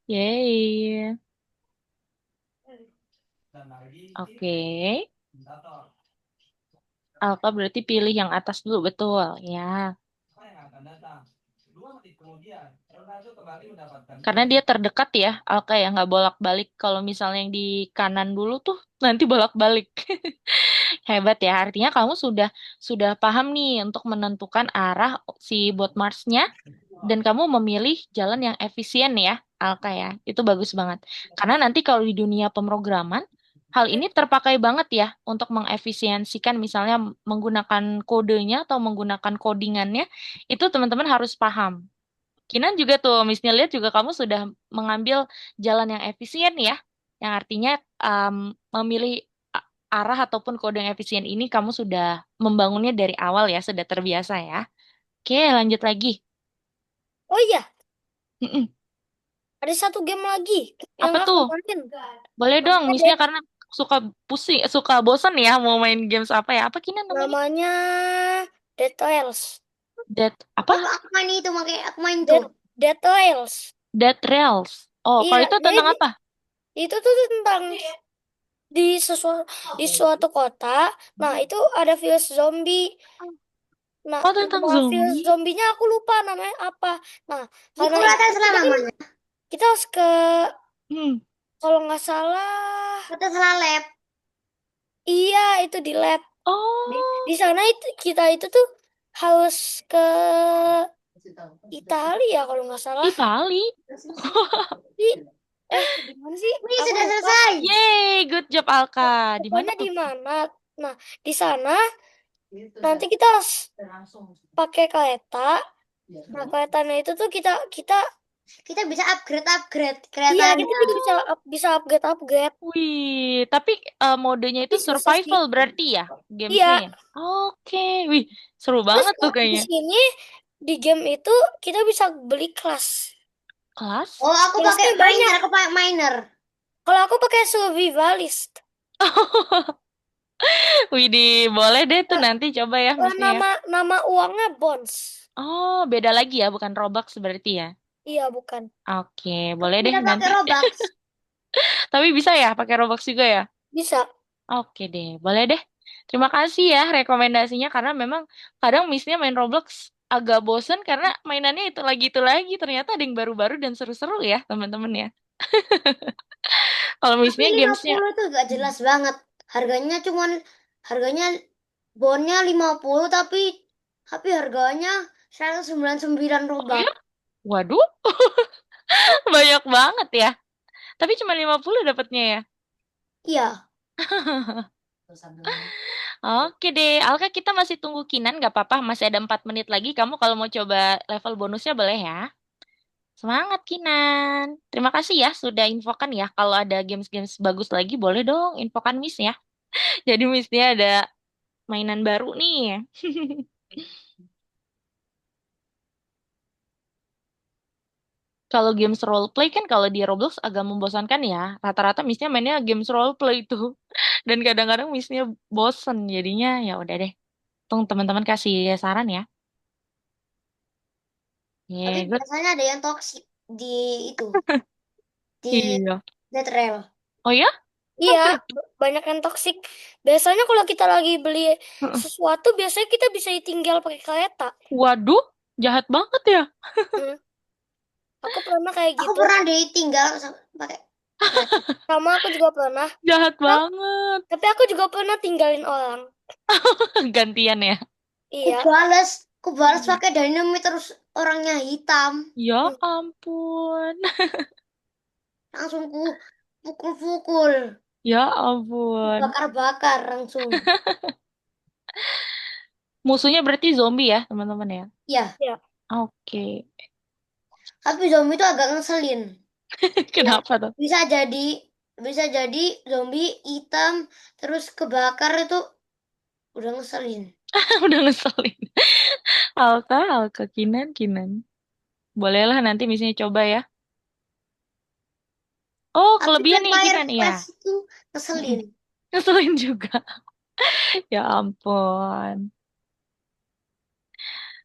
S1: Yeay. Oke. Alka berarti pilih yang atas dulu, betul. Ya. Karena dia terdekat ya, Alka ya nggak bolak-balik. Kalau misalnya yang di kanan dulu tuh nanti bolak-balik. Hebat ya, artinya kamu sudah paham nih untuk menentukan arah si bot Mars-nya dan kamu memilih jalan yang efisien ya, Alka ya. Itu bagus banget. Karena nanti kalau di dunia pemrograman, hal ini terpakai banget ya untuk mengefisiensikan misalnya menggunakan kodenya atau menggunakan codingannya, itu teman-teman harus paham. Kinan juga tuh, misalnya lihat juga kamu sudah mengambil jalan yang efisien ya, yang artinya memilih a- arah ataupun kode yang efisien ini kamu sudah membangunnya dari awal ya, sudah terbiasa ya. Oke, lanjut lagi.
S2: oh iya,
S1: Mm-mm.
S2: ada satu game lagi yang
S1: Apa
S2: aku
S1: tuh?
S2: mainin.
S1: Boleh dong,
S2: Namanya
S1: misalnya karena suka pusing, suka bosan ya mau main games apa ya? Apa Kinan namanya?
S2: namanya Dead Rails.
S1: Dead apa?
S3: Aku main itu, makanya aku main tuh.
S2: Dead Rails.
S1: Dead Rails. Oh,
S2: Iya,
S1: kalau itu
S2: jadi
S1: tentang apa?
S2: itu tuh tentang di suatu kota. Nah, itu ada virus zombie. Nah,
S1: Oh, tentang
S2: nama virus
S1: zombie.
S2: zombinya aku lupa namanya apa. Nah,
S3: Ini
S2: karena
S3: kurang
S2: itu
S3: salah namanya.
S1: Hmm.
S2: kita harus ke,
S1: Hmm.
S2: kalau nggak salah,
S3: Kata salah lab.
S2: iya itu di lab. Di
S1: Oh,
S2: sana itu kita itu tuh harus ke Italia kalau nggak salah.
S1: Itali.
S2: Di di mana sih?
S3: Wih,
S2: Aku
S3: sudah
S2: lupa.
S3: selesai.
S1: Yeay, good job Alka. Di mana
S2: Pokoknya
S1: tuh?
S2: di mana? Nah, di sana nanti kita harus pakai kereta. Nah, keretanya itu tuh kita kita
S3: Kita bisa upgrade
S2: iya kita
S3: keretanya.
S2: juga bisa upgrade upgrade.
S1: Wih, tapi modenya itu
S2: Ini susah sih.
S1: survival berarti ya gamesnya
S2: Iya.
S1: ya? Oke, wih, seru
S2: Terus
S1: banget tuh
S2: di
S1: kayaknya.
S2: sini di game itu kita bisa beli kelas.
S1: Kelas?
S3: Oh, aku pakai
S2: Kelasnya
S3: miner,
S2: banyak.
S3: aku pakai miner.
S2: Kalau aku pakai survivalist.
S1: Widih, boleh deh tuh
S2: Nah,
S1: nanti coba ya misalnya ya.
S2: nama nama uangnya bonds.
S1: Oh, beda lagi ya, bukan Robux berarti ya.
S2: Iya, bukan.
S1: Oke,
S3: Aku
S1: boleh deh
S3: bisa pakai
S1: nanti.
S3: Robux.
S1: Tapi bisa ya pakai Robux juga ya?
S2: Bisa.
S1: Oke deh, boleh deh. Terima kasih ya rekomendasinya karena memang kadang misalnya main Roblox agak bosen karena mainannya itu lagi. Ternyata ada yang baru-baru dan seru-seru ya teman-teman ya. Kalau
S3: Tapi
S1: misalnya gamesnya,
S3: 50 tuh gak jelas banget. Harganya cuman harganya bonnya 50, tapi harganya 199
S1: oh ya,
S3: Robux.
S1: waduh, banyak banget ya. Tapi cuma 50 dapatnya ya.
S3: Iya.
S1: Oke deh, Alka kita masih tunggu Kinan, nggak apa-apa, masih ada 4 menit lagi. Kamu kalau mau coba level bonusnya boleh ya. Semangat Kinan. Terima kasih ya sudah infokan ya. Kalau ada games-games bagus lagi boleh dong infokan Miss ya. Jadi Missnya ada mainan baru nih. Kalau games role play kan kalau di Roblox agak membosankan ya. Rata-rata Missnya mainnya games role play itu. Dan kadang-kadang Missnya bosen. Jadinya ya udah deh. Tunggu teman-teman kasih saran ya.
S3: Tapi
S1: Yeah, good.
S3: biasanya ada yang toksik di itu, di
S1: Iya.
S3: Dead Rail.
S1: Oh ya?
S3: Iya, banyak yang toksik. Biasanya kalau kita lagi beli sesuatu, biasanya kita bisa ditinggal pakai kereta.
S1: Waduh, jahat banget ya.
S3: Hmm, aku pernah kayak Aku gitu. Pernah ditinggal pakai kereta. Sama aku juga pernah.
S1: Jahat
S3: Nah,
S1: banget.
S3: tapi aku juga pernah tinggalin orang.
S1: Gantian ya.
S3: Iya. Ku balas pakai dynamite terus orangnya hitam.
S1: Ya
S3: Hmm,
S1: ampun.
S3: langsung ku pukul-pukul,
S1: Ya ampun.
S3: bakar-bakar langsung.
S1: Musuhnya berarti zombie ya, teman-teman ya.
S3: Ya, ya.
S1: Oke.
S3: Tapi zombie itu agak ngeselin. Ya,
S1: Kenapa tuh?
S3: bisa jadi bisa jadi zombie hitam terus kebakar itu udah ngeselin.
S1: Udah ngeselin. Alka, Alka, Kinan, Kinan. Bolehlah nanti misalnya coba ya. Oh,
S3: Tapi
S1: kelebihan nih
S3: Vampire
S1: Kinan ya.
S3: Flash itu ngeselin.
S1: Ngeselin juga. Ya ampun.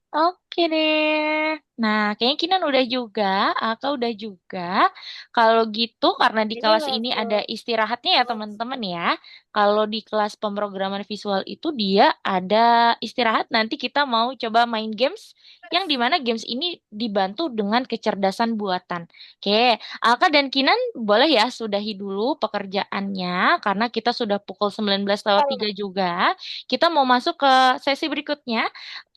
S1: Oke deh. Nah, kayaknya Kinan udah juga, Aka udah juga. Kalau gitu, karena di
S3: Ini
S1: kelas ini ada
S3: level
S1: istirahatnya ya teman-teman ya. Kalau di kelas pemrograman visual itu dia ada istirahat. Nanti kita mau coba main games yang dimana games ini dibantu dengan kecerdasan buatan. Oke, Aka dan Kinan boleh ya sudahi dulu pekerjaannya karena kita sudah pukul 19:03 juga. Kita mau masuk ke sesi berikutnya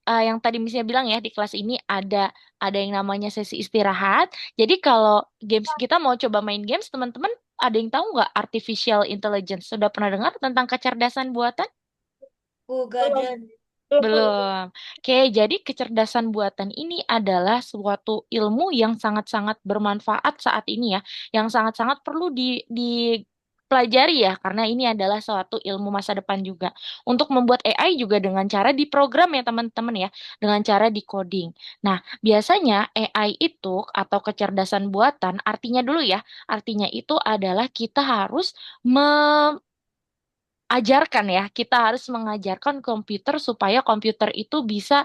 S1: yang tadi misalnya bilang ya di kelas ini ada yang namanya sesi istirahat. Jadi kalau games kita mau coba main games, teman-teman ada yang tahu nggak artificial intelligence? Sudah pernah dengar tentang kecerdasan buatan?
S3: Bugadan.
S1: Belum. Oke, jadi kecerdasan buatan ini adalah suatu ilmu yang sangat-sangat bermanfaat saat ini ya, yang sangat-sangat perlu dipelajari ya, karena ini adalah suatu ilmu masa depan juga. Untuk membuat AI juga dengan cara diprogram ya teman-teman ya, dengan cara di-coding. Nah, biasanya AI itu atau kecerdasan buatan artinya dulu ya, artinya itu adalah kita harus ajarkan ya, kita harus mengajarkan komputer supaya komputer itu bisa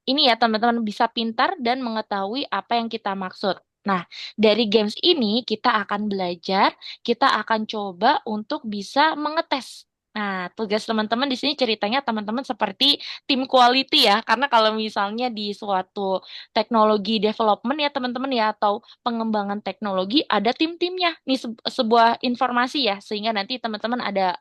S1: ini ya teman-teman bisa pintar dan mengetahui apa yang kita maksud. Nah, dari games ini kita akan belajar, kita akan coba untuk bisa mengetes. Nah, tugas teman-teman di sini ceritanya teman-teman seperti tim quality ya, karena kalau misalnya di suatu teknologi development ya teman-teman ya atau pengembangan teknologi ada tim-timnya. Ini sebuah informasi ya, sehingga nanti teman-teman ada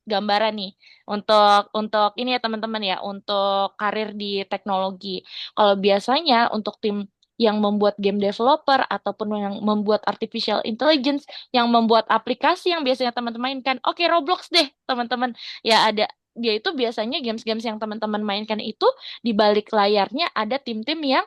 S1: gambaran nih untuk ini ya teman-teman ya untuk karir di teknologi. Kalau biasanya untuk tim yang membuat game developer ataupun yang membuat artificial intelligence, yang membuat aplikasi yang biasanya teman-teman mainkan, oke Roblox deh teman-teman. Ya ada dia itu biasanya games-games yang teman-teman mainkan itu di balik layarnya ada tim-tim yang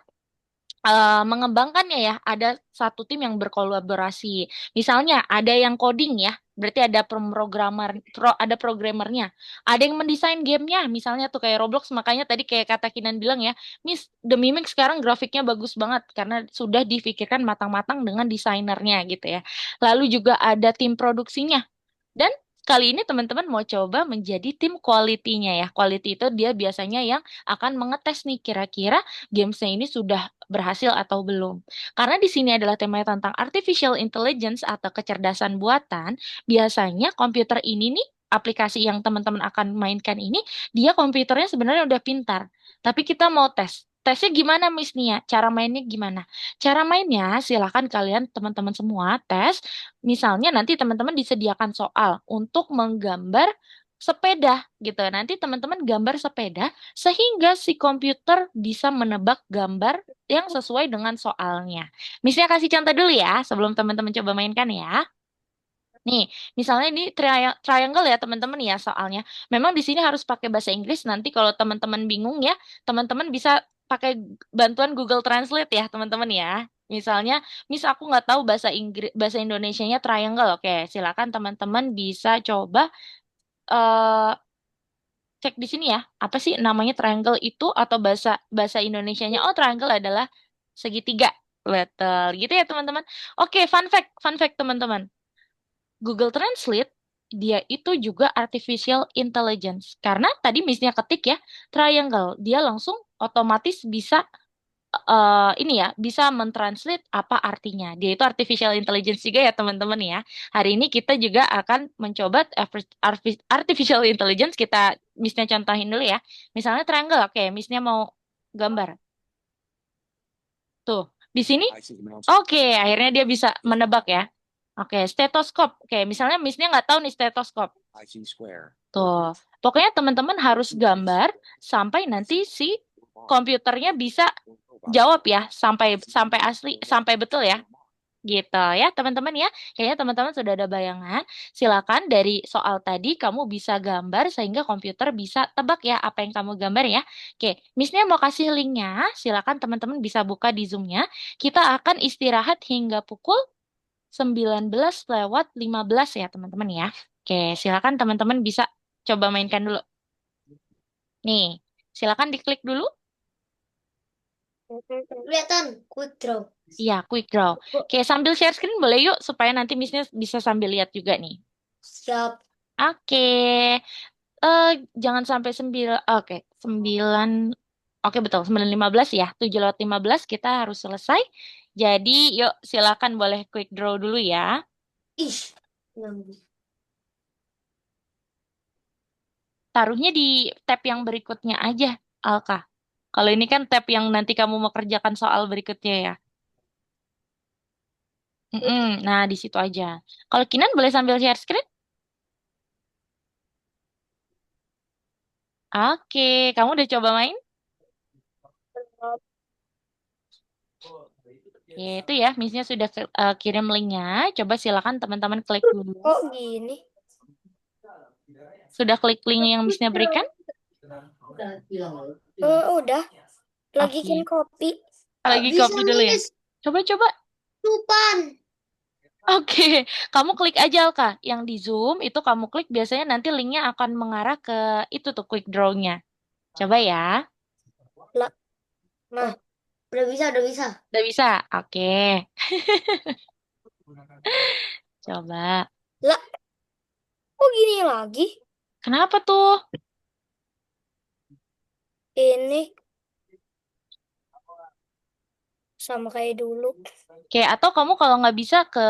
S1: mengembangkannya ya, ada satu tim yang berkolaborasi. Misalnya ada yang coding ya, berarti ada ada programmernya. Ada yang mendesain gamenya, misalnya tuh kayak Roblox, makanya tadi kayak kata Kinan bilang ya, Miss, The Mimic sekarang grafiknya bagus banget karena sudah difikirkan matang-matang dengan desainernya gitu ya. Lalu juga ada tim produksinya. Dan kali ini teman-teman mau coba menjadi tim quality-nya ya. Quality itu dia biasanya yang akan mengetes nih kira-kira gamesnya ini sudah berhasil atau belum. Karena di sini adalah temanya tentang artificial intelligence atau kecerdasan buatan, biasanya komputer ini nih aplikasi yang teman-teman akan mainkan ini, dia komputernya sebenarnya udah pintar. Tapi kita mau tes. Tesnya gimana, Miss Nia? Cara mainnya gimana? Cara mainnya, silakan kalian teman-teman semua tes. Misalnya nanti teman-teman disediakan soal untuk menggambar sepeda gitu. Nanti teman-teman gambar sepeda sehingga si komputer bisa menebak gambar yang sesuai dengan soalnya. Misalnya kasih contoh dulu ya sebelum teman-teman coba mainkan ya. Nih, misalnya ini triangle ya teman-teman ya soalnya. Memang di sini harus pakai bahasa Inggris. Nanti kalau teman-teman bingung ya, teman-teman bisa pakai bantuan Google Translate ya teman-teman ya. Misalnya, aku nggak tahu bahasa Inggris, bahasa Indonesianya triangle. Oke, silakan teman-teman bisa coba eh cek di sini ya. Apa sih namanya triangle itu atau bahasa bahasa Indonesianya? Oh, triangle adalah segitiga. Betul, gitu ya teman-teman. Oke, fun fact teman-teman. Google Translate dia itu juga artificial intelligence. Karena tadi Miss-nya ketik ya, triangle, dia langsung otomatis bisa ini ya, bisa mentranslate apa artinya. Dia itu artificial intelligence juga ya teman-teman ya. Hari ini kita juga akan mencoba artificial intelligence, kita Miss-nya contohin dulu ya. Misalnya triangle, oke, Miss-nya mau gambar. Tuh, di sini, oke, akhirnya dia bisa menebak ya. Oke, stetoskop. Oke, misalnya Miss-nya nggak tahu nih stetoskop. Tuh, pokoknya teman-teman harus gambar sampai nanti si komputernya bisa jawab ya, sampai sampai asli, sampai betul ya. Gitu ya, teman-teman ya. Kayaknya teman-teman sudah ada bayangan. Silakan dari soal tadi kamu bisa gambar sehingga komputer bisa tebak ya apa yang kamu gambar ya. Oke, Miss-nya mau kasih linknya. Silakan teman-teman bisa buka di Zoom-nya. Kita akan istirahat hingga pukul 19:15 ya, teman-teman ya. Oke, silakan teman-teman bisa coba mainkan dulu. Nih, silakan diklik dulu.
S2: Kelihatan quick draw.
S1: Iya, quick draw. Oke, sambil share screen boleh yuk supaya nanti Miss-nya bisa sambil lihat juga nih.
S2: Siap.
S1: Oke, jangan sampai 9. Oke, 9. Oke, betul. 9:15 ya. 7:15 kita harus selesai. Jadi, yuk silakan boleh quick draw dulu ya.
S2: Ih. Nyambung.
S1: Taruhnya di tab yang berikutnya aja, Alka. Kalau ini kan tab yang nanti kamu mau kerjakan soal berikutnya ya. Nah, di situ aja. Kalau Kinan boleh sambil share screen? Oke, kamu udah coba main? Ya, itu ya, Miss-nya sudah kirim linknya. Coba silakan teman-teman klik dulu.
S2: Kok gini?
S1: Sudah klik link yang Miss-nya berikan?
S2: Udah. Lagi
S1: Oke,
S2: kan kopi.
S1: lagi
S2: Bisa,
S1: copy dulu ya.
S2: Miss.
S1: Coba-coba.
S2: Lupan.
S1: Oke, kamu klik aja Alka. Yang di Zoom itu kamu klik biasanya nanti linknya akan mengarah ke itu tuh quick draw-nya. Coba ya.
S2: Lah. Nah, udah bisa, udah bisa.
S1: Udah bisa? Oke. Coba.
S2: Lah, kok gini lagi?
S1: Kenapa tuh?
S2: Ini sama kayak dulu.
S1: Oke, atau kamu kalau nggak bisa ke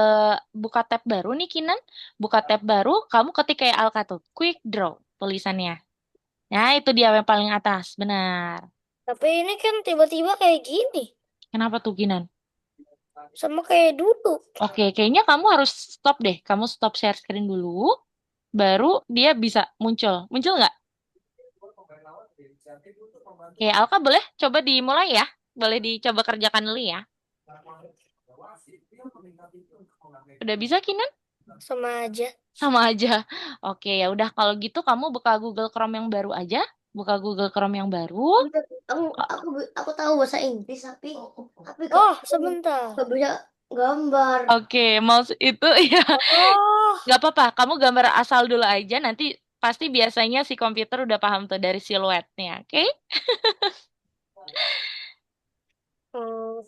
S1: buka tab baru nih Kinan, buka tab baru, kamu ketik kayak Alka tuh, quick draw tulisannya. Nah, itu dia yang paling atas, benar.
S2: Tapi ini kan tiba-tiba kayak gini.
S1: Kenapa tuh Kinan?
S2: Sama kayak dulu.
S1: Oke, kayaknya kamu harus stop deh. Kamu stop share screen dulu, baru dia bisa muncul. Muncul nggak? Oke, Alka boleh coba dimulai ya? Boleh dicoba kerjakan dulu ya? Udah bisa Kinan?
S2: Sama aja.
S1: Sama aja. Oke, ya udah kalau gitu kamu buka Google Chrome yang baru aja. Buka Google Chrome yang baru.
S2: Aku tahu bahasa Inggris tapi
S3: Sebentar.
S2: gak bisa gambar.
S1: Oke, mouse itu ya
S2: Oh,
S1: nggak apa-apa. Kamu gambar asal dulu aja. Nanti pasti biasanya si komputer udah paham tuh dari siluetnya. Oke?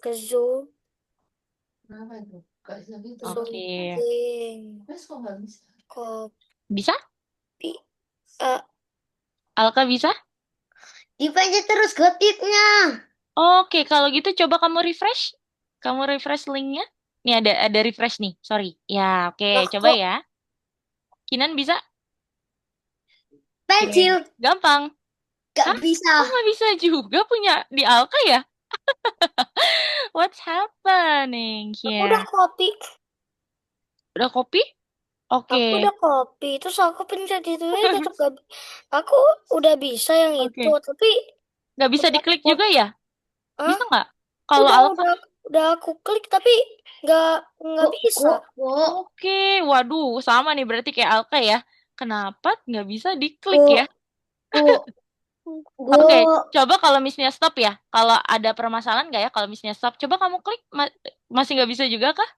S2: ke Zoom.
S3: Kenapa itu? Gak bisa gitu.
S1: Oke.
S2: Zooming.
S3: Terus kok nggak bisa?
S1: Bisa?
S2: Kopi. Eh,
S1: Alka bisa?
S2: dipencet terus gotiknya.
S1: Oke, kalau gitu coba kamu refresh. Kamu refresh linknya. Nih ada refresh nih. Sorry. Ya, oke.
S2: Lah,
S1: Coba
S2: kok
S1: ya. Kinan bisa? Oke.
S2: pensil
S1: Gampang.
S2: gak
S1: Hah?
S2: bisa.
S1: Kok nggak bisa juga punya di Alka ya? What's happening
S2: Aku udah
S1: here?
S2: kopi.
S1: Udah kopi? Oke.
S2: Aku udah kopi. Terus aku pencet itu tetap gak. Aku udah bisa yang itu,
S1: Oke.
S2: tapi
S1: Nggak bisa
S2: udah
S1: diklik
S2: pot.
S1: juga ya?
S2: Hah?
S1: Bisa nggak? Kalau
S2: Udah,
S1: Alka,
S2: udah.
S3: Udah aku klik tapi nggak bisa.
S1: Oke, waduh, sama nih berarti kayak Alka ya. Kenapa nggak bisa diklik
S2: Bu,
S1: ya?
S2: bu,
S1: Oke,
S2: bu.
S1: coba kalau misalnya stop ya. Kalau ada permasalahan nggak ya? Kalau misalnya stop, coba kamu klik. Masih nggak bisa juga kah?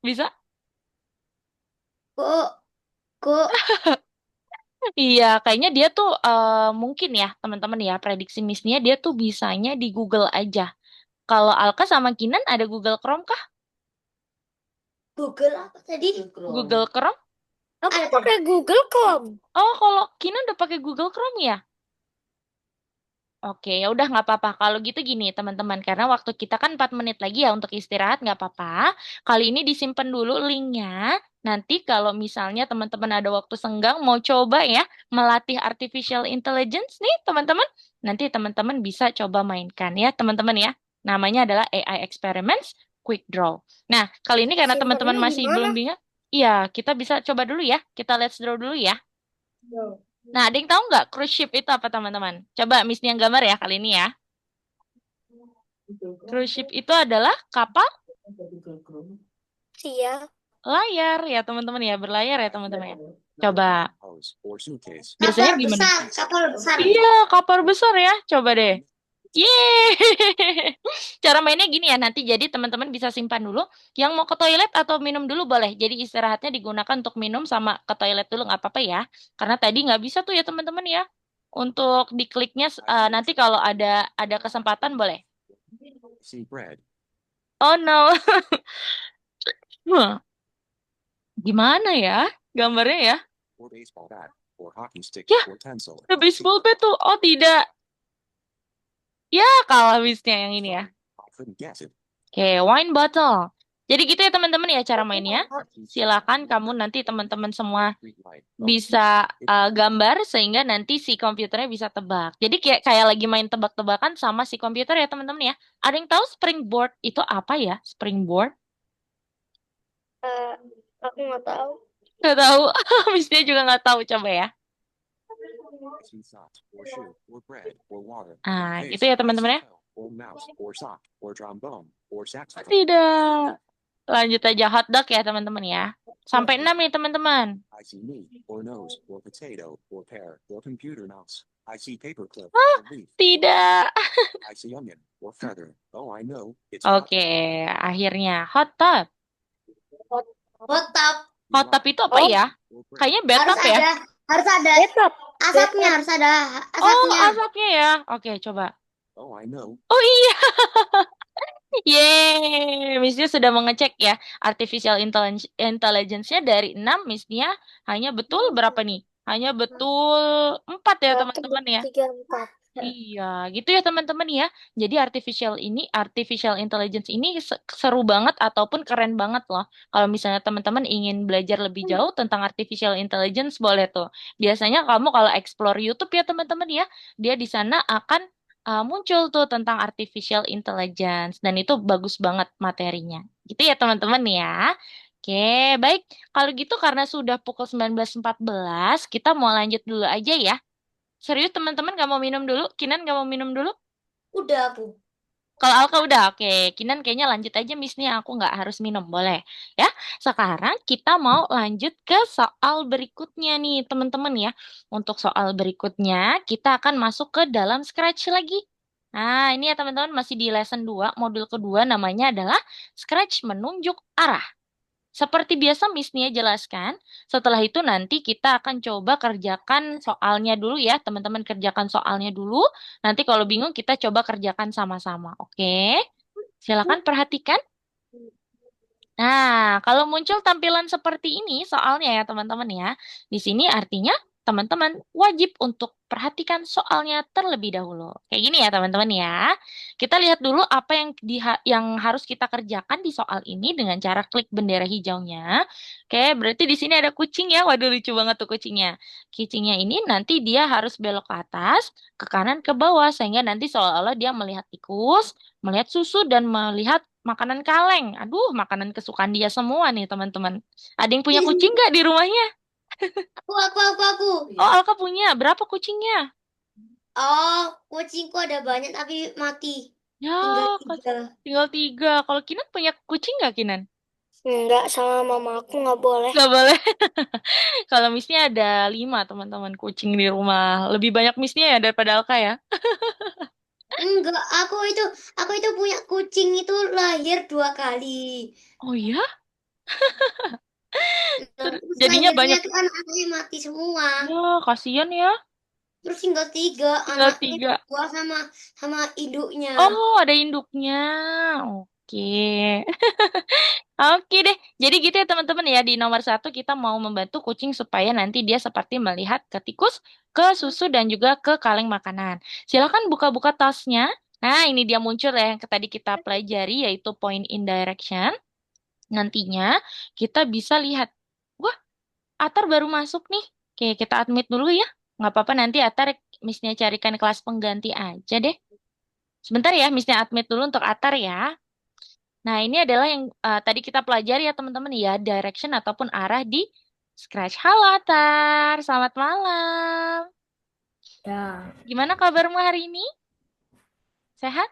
S1: Bisa?
S2: Kok, kok,
S1: Iya, kayaknya dia tuh mungkin ya, teman-teman ya, prediksi Miss-nya dia tuh bisanya di Google aja. Kalau Alka sama Kinan ada Google Chrome kah?
S2: Google apa tadi?
S1: Google Chrome?
S3: Aku
S2: Ada.
S3: pakai Google Chrome.
S1: Oh, kalau Kinan udah pakai Google Chrome ya? Oke, ya udah nggak apa-apa. Kalau gitu gini, teman-teman, karena waktu kita kan 4 menit lagi ya untuk istirahat, nggak apa-apa. Kali ini disimpan dulu linknya. Nanti kalau misalnya teman-teman ada waktu senggang, mau coba ya melatih artificial intelligence nih, teman-teman. Nanti teman-teman bisa coba mainkan ya, teman-teman ya. Namanya adalah AI Experiments Quick Draw. Nah, kali ini karena teman-teman
S3: Simpennya
S1: masih
S3: gimana?
S1: belum bingung, iya, kita bisa coba dulu ya. Kita let's draw dulu ya. Nah, ada yang tahu nggak cruise ship itu apa, teman-teman? Coba Miss yang gambar ya kali ini ya. Cruise ship itu adalah kapal
S3: Iya.
S1: layar ya teman-teman ya, berlayar ya teman-teman ya. Coba, biasanya
S2: Kapal
S1: gimana?
S2: besar, kapal besar.
S1: Iya, kapal besar ya. Coba deh. Yeay. Cara mainnya gini ya, nanti jadi teman-teman bisa simpan dulu. Yang mau ke toilet atau minum dulu boleh. Jadi istirahatnya digunakan untuk minum sama ke toilet dulu nggak apa-apa ya. Karena tadi nggak bisa tuh ya teman-teman ya. Untuk dikliknya nanti kalau ada kesempatan boleh. Oh no. Wah, gimana ya gambarnya ya? Ya, the baseball bat tuh. Oh tidak. Ya, kalah Wisnya yang ini ya. Oke, wine bottle. Jadi gitu ya teman-teman ya cara mainnya. Silakan kamu nanti teman-teman semua bisa gambar sehingga nanti si komputernya bisa tebak. Jadi kayak kayak lagi main tebak-tebakan sama si komputer ya teman-teman ya. Ada yang tahu springboard itu apa ya? Springboard?
S3: Eh, aku nggak tahu.
S1: Nggak tahu. Wisnya juga nggak tahu. Coba ya. Ah, gitu ya teman-teman ya. Tidak. Lanjut aja hotdog ya teman-teman ya. Sampai 6 nih teman-teman. Ah, tidak. Oke, akhirnya hot tub.
S2: Hotap.
S1: Hot tub itu apa
S3: Oh,
S1: ya? Kayaknya bathtub ya.
S2: Harus ada
S3: Laptop.
S2: asapnya, harus ada
S1: Oh,
S2: asapnya.
S1: asapnya ya. Oke, coba. Oh iya. Yeay, Miss sudah mengecek ya artificial intelligence-nya dari 6, Miss-nya hanya betul berapa nih? Hanya betul 4 ya
S3: Satu,
S1: teman-teman ya.
S3: 3, 4.
S1: Iya, gitu ya teman-teman ya. Jadi artificial intelligence ini seru banget ataupun keren banget loh. Kalau misalnya teman-teman ingin belajar lebih jauh tentang artificial intelligence boleh tuh. Biasanya kamu kalau explore YouTube ya teman-teman ya, dia di sana akan muncul tuh tentang artificial intelligence dan itu bagus banget materinya. Gitu ya teman-teman ya. Oke, baik. Kalau gitu karena sudah pukul 19.14, kita mau lanjut dulu aja ya. Serius teman-teman gak mau minum dulu? Kinan gak mau minum dulu?
S2: Udah aku.
S1: Kalau Alka udah, oke. Kinan kayaknya lanjut aja Miss nih, aku nggak harus minum, boleh. Ya, sekarang kita mau lanjut ke soal berikutnya nih teman-teman ya. Untuk soal berikutnya, kita akan masuk ke dalam Scratch lagi. Nah, ini ya teman-teman masih di lesson 2, modul kedua namanya adalah Scratch menunjuk arah. Seperti biasa Miss Nia jelaskan, setelah itu nanti kita akan coba kerjakan soalnya dulu ya, teman-teman kerjakan soalnya dulu. Nanti kalau bingung kita coba kerjakan sama-sama, oke? Silakan perhatikan. Nah, kalau muncul tampilan seperti ini soalnya ya teman-teman ya, di sini artinya teman-teman wajib untuk perhatikan soalnya terlebih dahulu. Kayak gini ya teman-teman ya. Kita lihat dulu apa yang harus kita kerjakan di soal ini dengan cara klik bendera hijaunya. Oke, berarti di sini ada kucing ya. Waduh lucu banget tuh kucingnya. Kucingnya ini nanti dia harus belok ke atas, ke kanan, ke bawah sehingga nanti seolah-olah dia melihat tikus, melihat susu dan melihat makanan kaleng. Aduh, makanan kesukaan dia semua nih, teman-teman. Ada yang punya kucing nggak di rumahnya?
S2: Aku.
S1: Oh, Alka punya. Berapa kucingnya?
S2: Oh, kucingku ada banyak tapi mati.
S1: Ya,
S2: Tinggal
S1: kas-
S2: 3.
S1: tinggal 3. Kalau Kinan punya kucing nggak, Kinan?
S3: Enggak, sama mama aku nggak boleh.
S1: Nggak boleh. Kalau Missnya ada 5 teman-teman kucing di rumah. Lebih banyak Missnya ya daripada Alka ya.
S2: Enggak, aku itu punya kucing itu lahir 2 kali.
S1: Oh iya?
S2: Nah, terus
S1: Jadinya
S2: lahirnya
S1: banyak.
S2: tuh anak-anaknya mati semua.
S1: Ya, kasihan ya.
S2: Terus tinggal 3
S1: Tinggal
S2: anaknya
S1: 3.
S2: 2 sama sama induknya.
S1: Oh, ada induknya. Oke. Oke deh. Jadi gitu ya teman-teman ya. Di nomor 1 kita mau membantu kucing supaya nanti dia seperti melihat ke tikus, ke susu, dan juga ke kaleng makanan. Silakan buka-buka tasnya. Nah, ini dia muncul ya yang tadi kita pelajari yaitu point in direction. Nantinya kita bisa lihat. Wah, Atar baru masuk nih. Oke, kita admit dulu ya. Nggak apa-apa nanti Atar Missnya carikan kelas pengganti aja deh. Sebentar ya, Missnya admit dulu untuk Atar ya. Nah, ini adalah yang tadi kita pelajari ya teman-teman ya, direction ataupun arah di Scratch. Halo Atar, selamat malam.
S3: Ya,
S1: Gimana kabarmu hari ini? Sehat?